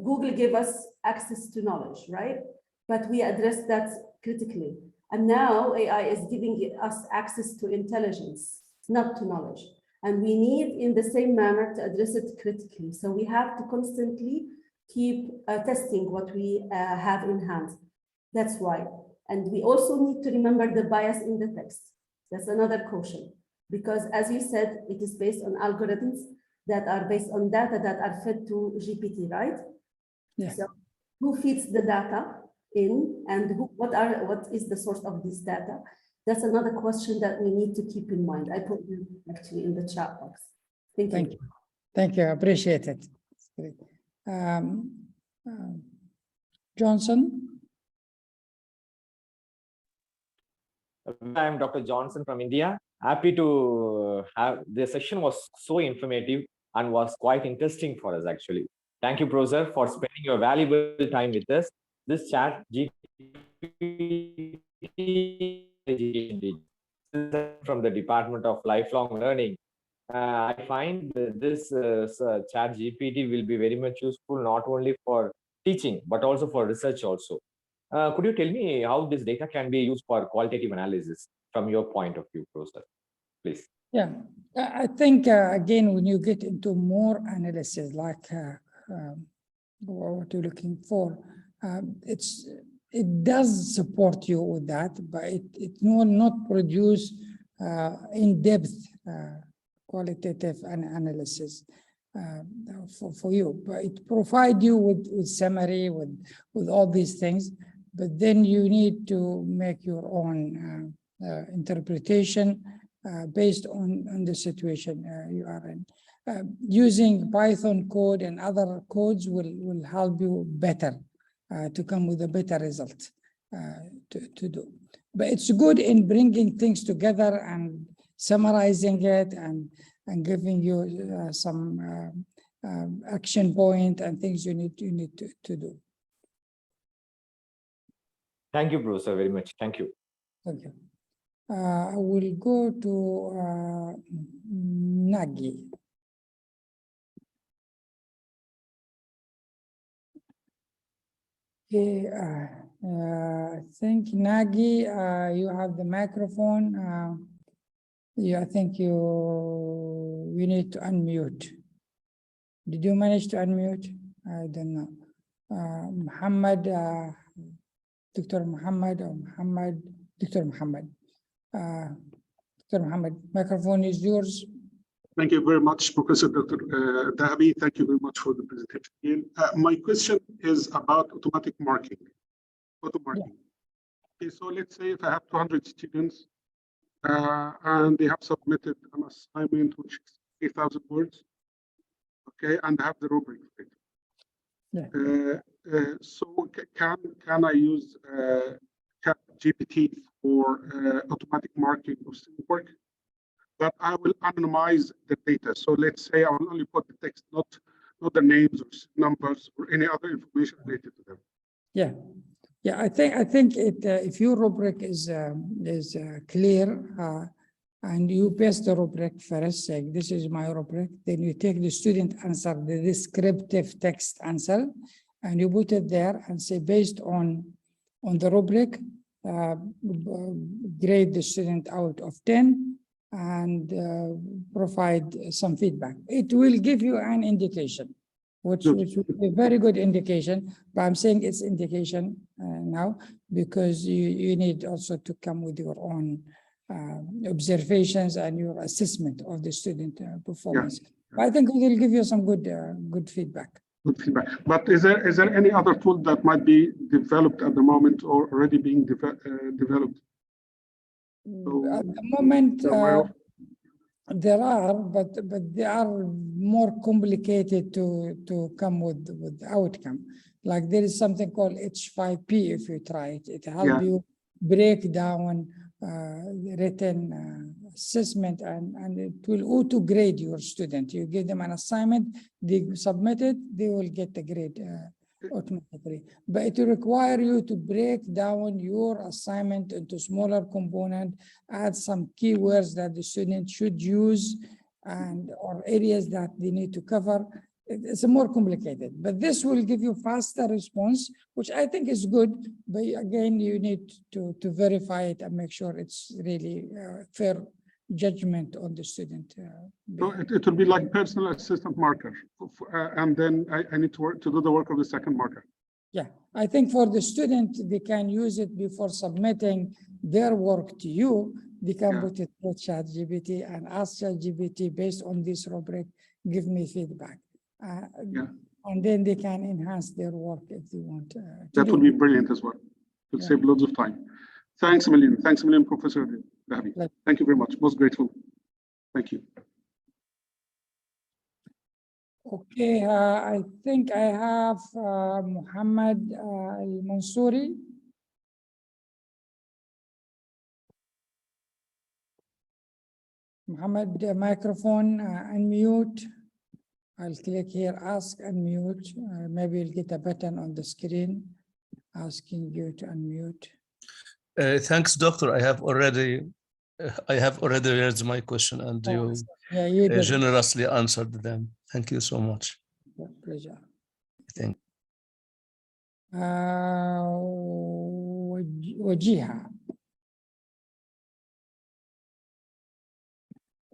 Google gave us access to knowledge, right? But we address that critically. And now AI is giving us access to intelligence, not to knowledge. And we need in the same manner to address it critically. So we have to constantly keep testing what we have in hand. That's why. And we also need to remember the bias in the text. That's another caution. Because as you said, it is based on algorithms that are based on data that are fed to GPT, right? Yeah. So who feeds the data in, and what is the source of this data? That's another question that we need to keep in mind. I put them actually in the chat box. Thank you. Thank you. I appreciate it. Johnson. I'm Dr. Johnson from India. Happy to have the session was so informative and was quite interesting for us actually. Thank you, Professor, for spending your valuable time with us. This ChatGPT from the Department of Lifelong Learning. I find this ChatGPT will be very much useful not only for teaching but also for research also. Could you tell me how this data can be used for qualitative analysis from your point of view, Professor? Please. Yeah, I think again, when you get into more analysis, like what you're looking for, it does support you with that, but it will not produce in-depth qualitative analysis for you. But it provides you with summary, with all these things, but then you need to make your own interpretation based on the situation you are in. Using Python code and other codes will help you better to come with a better result to do. But it's good in bringing things together and summarizing it and giving you some action point and things you need to do. Thank you, Professor, very much. Thank you. Thank you. I will go to Nagi. Okay, I think Nagi, you have the microphone. I think you need to unmute. Did you manage to unmute? I don't know. Muhammad, Dr. Muhammad or Muhammad, Dr. Muhammad. Dr. Muhammad, microphone is yours. Thank you very much, Professor Dr. Dahabi. Thank you very much for the presentation. My question is about automatic marking. Auto marking. Yeah. Okay, so let's say if I have 200 students and they have submitted an assignment which is 8,000 words, okay, and have the rubric for it. Yeah. So can I use ChatGPT for automatic marking of student work? But I will anonymize the data. So let's say I will only put the text, not the names or numbers or any other information related to them. Yeah, yeah. I think it. If your rubric is clear, and you paste the rubric first, saying this is my rubric, then you take the student answer, the descriptive text answer, and you put it there and say based on the rubric, grade the student out of 10. And provide some feedback. It will give you an indication, which will be a very good indication, but I'm saying it's indication now because you need also to come with your own observations and your assessment of the student performance. Yeah. But I think it will give you some good feedback. Good feedback. But is there any other tool that might be developed at the moment or already being developed? So at the moment, there are, but they are more complicated to come with the outcome. Like there is something called H5P. If you try it, it helps you break down written assessment, and it will auto grade your student. You give them an assignment, they submit it, they will get the grade automatically. But it will require you to break down your assignment into smaller components, add some keywords that the student should use or areas that they need to cover. It's more complicated, but this will give you faster response, which I think is good. But again, you need to verify it and make sure it's really fair judgment on the student. So it will be like personal assistant marker, and then I need to do the work of the second marker. Yeah, I think for the student, they can use it before submitting their work to you. They can put it through ChatGPT and ask ChatGPT based on this rubric, give me feedback. And then they can enhance their work if they want. That would be brilliant as well. It would save loads of time. Thanks a million. Thanks a million, Professor Dahabi. Thank you very much. Most grateful. Thank you. Okay, I think I have Muhammad Al-Mansouri. Muhammad, microphone, unmute. I'll click here, ask, unmute. Maybe you'll get a button on the screen asking you to unmute. Thanks, Doctor. I have already read my question, and you generously answered them. Thank you so much. Pleasure. Thank you.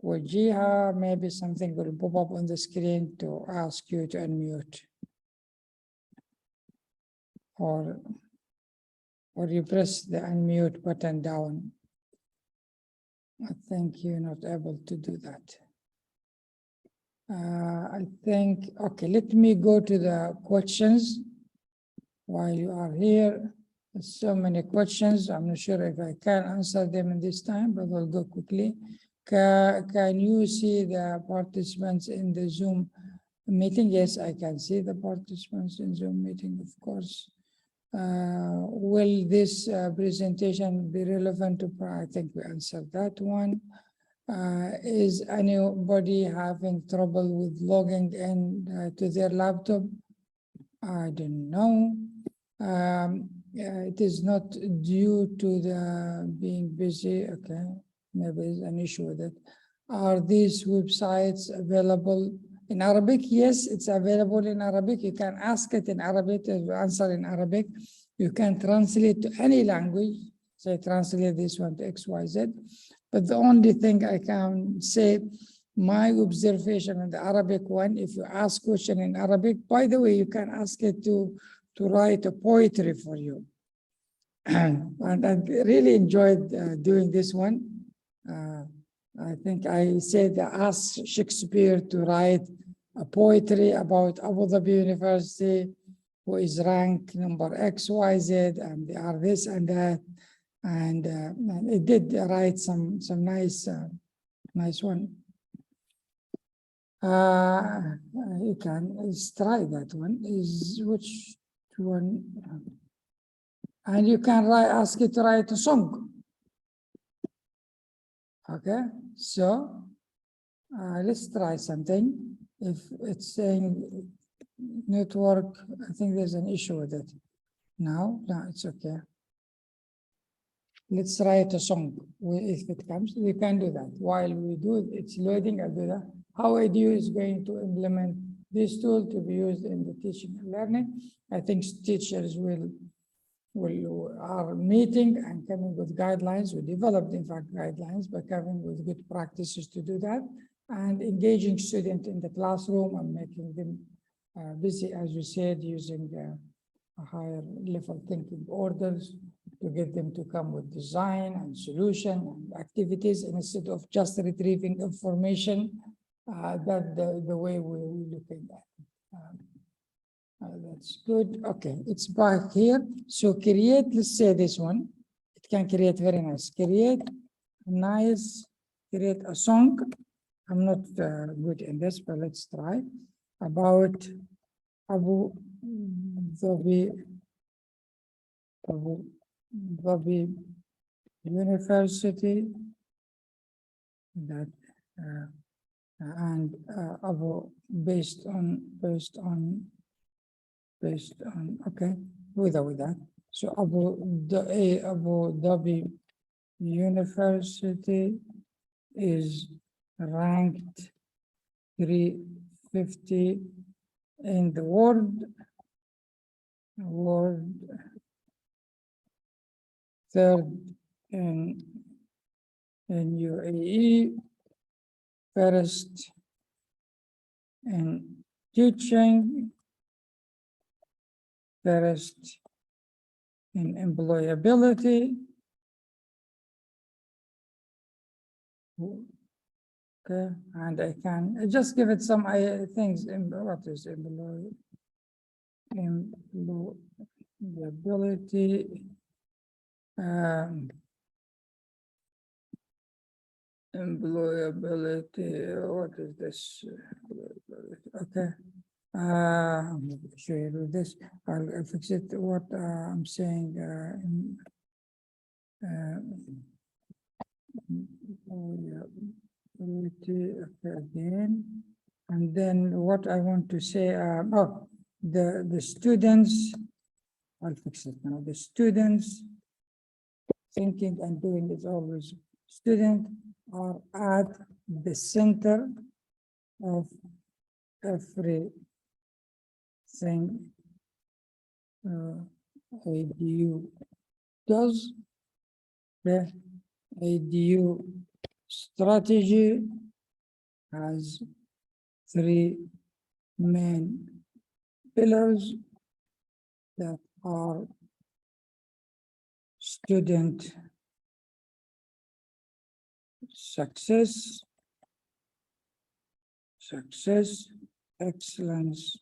Wajiha, maybe something will pop up on the screen to ask you to unmute. Or you press the unmute button down. I think you're not able to do that. I think, okay, let me go to the questions while you are here. There's so many questions. I'm not sure if I can answer them in this time, but I'll go quickly. Can you see the participants in the Zoom meeting? Yes, I can see the participants in Zoom meeting, of course. Will this presentation be relevant to, I think we answered that one. Is anybody having trouble with logging in to their laptop? I don't know. it is not due to the being busy. Okay, maybe there's an issue with it. Are these websites available in Arabic? Yes, it's available in Arabic. You can ask it in Arabic, it will answer in Arabic. You can translate to any language. Say, translate this one to X, Y, Z. But the only thing I can say, my observation in the Arabic one, if you ask question in Arabic, by the way, you can ask it to write a poetry for you. And I really enjoyed doing this one. I think I said, ask Shakespeare to write a poetry about Abu Dhabi University, who is ranked number X, Y, Z, and they are this and that. And it did write some nice one. You can try that one. Is which one? And you can ask it to write a song. Okay, so let's try something. If it's saying network, I think there's an issue with it. No, it's okay. Let's write a song. If it comes, we can do that. While we do it, it's loading, I'll do that. How Edu is going to implement this tool to be used in the teaching and learning. I think teachers are meeting and coming with guidelines. We developed, in fact, guidelines by coming with good practices to do that, and engaging students in the classroom and making them busy, as you said, using a higher level thinking orders to get them to come with design and solution and activities instead of just retrieving information. That's the way we're looking at it. That's good. Okay, it's back here. So create, let's say this one. It can create very nice. Create a song. I'm not good in this, but let's try. About Abu Dhabi University, that and Abu based on okay, without that. So Abu Dhabi University is ranked 350 in the world, third in UAE, first in teaching, first in employability. Okay, and I can just give it some things. What is employability? Employability. What is this? Okay. I'm not sure you do this. I'll fix it. What I'm saying. Again, and then what I want to say. The students. I'll fix it now. The students thinking and doing is always students are at the center of everything ADU does. The ADU strategy has 3 main pillars that are student success, excellence, excellence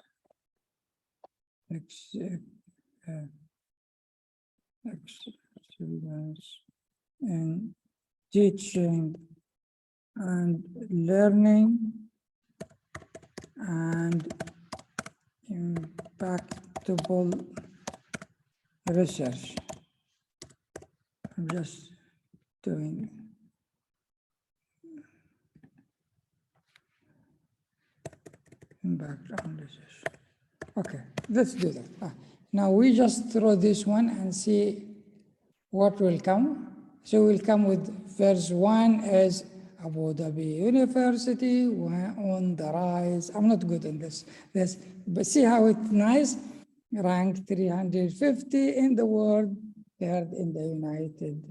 in teaching and learning, and impactable research. I'm just doing impact on research. Okay, let's do that. Now we just throw this one and see what will come. So we'll come with first one is Abu Dhabi University on the rise. I'm not good in this, but see how it's nice. Ranked 350 in the world, third in the United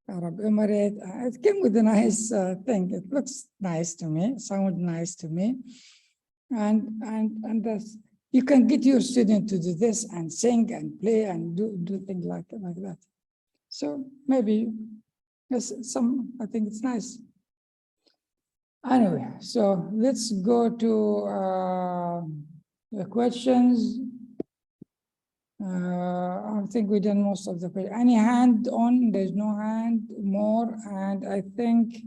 Arab Emirates. It came with a nice thing. It looks nice to me, sounds nice to me. And that's, you can get your student to do this and sing and play and do things like that. So maybe yes, I think it's nice. Anyway, so let's go to the questions. I think we done most of the questions. Any hand on? There's no hand more. And I think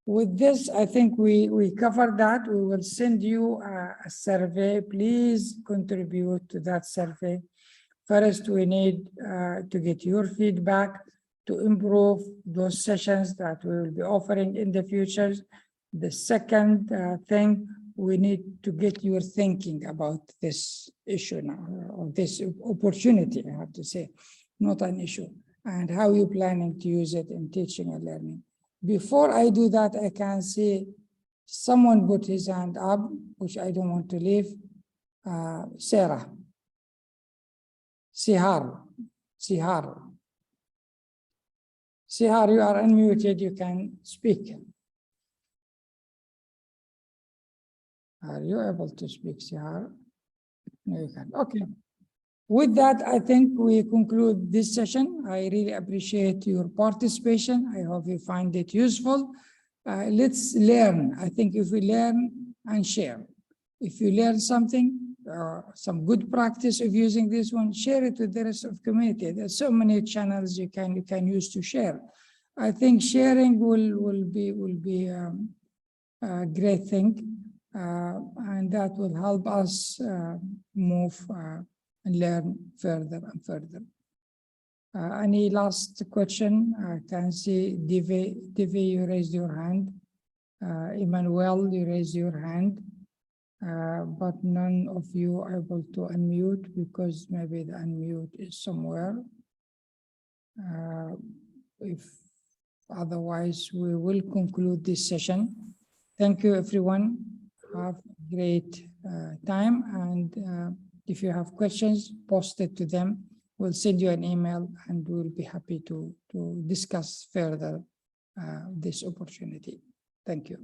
with this, I think we covered that. We will send you a survey. Please contribute to that survey. First, we need to get your feedback to improve those sessions that we will be offering in the future. The second thing, we need to get your thinking about this issue now, or this opportunity, I have to say, not an issue, and how you're planning to use it in teaching and learning. Before I do that, I can see someone put his hand up, which I don't want to leave. Sarah. Sihar, you are unmuted, you can speak. Are you able to speak, Sihar? No, you can. Okay. With that, I think we conclude this session. I really appreciate your participation. I hope you find it useful. Let's learn. I think if we learn and share, if you learn something, some good practice of using this one, share it with the rest of the community. There's so many channels you can use to share. I think sharing will be a great thing, and that will help us move and learn further and further. Any last question? I can see Divi, you raised your hand. Emmanuel, you raised your hand. But none of you are able to unmute because maybe the unmute is somewhere. If otherwise, we will conclude this session. Thank you, everyone. Have a great time. And if you have questions, post it to them. We'll send you an email and we'll be happy to discuss further this opportunity. Thank you.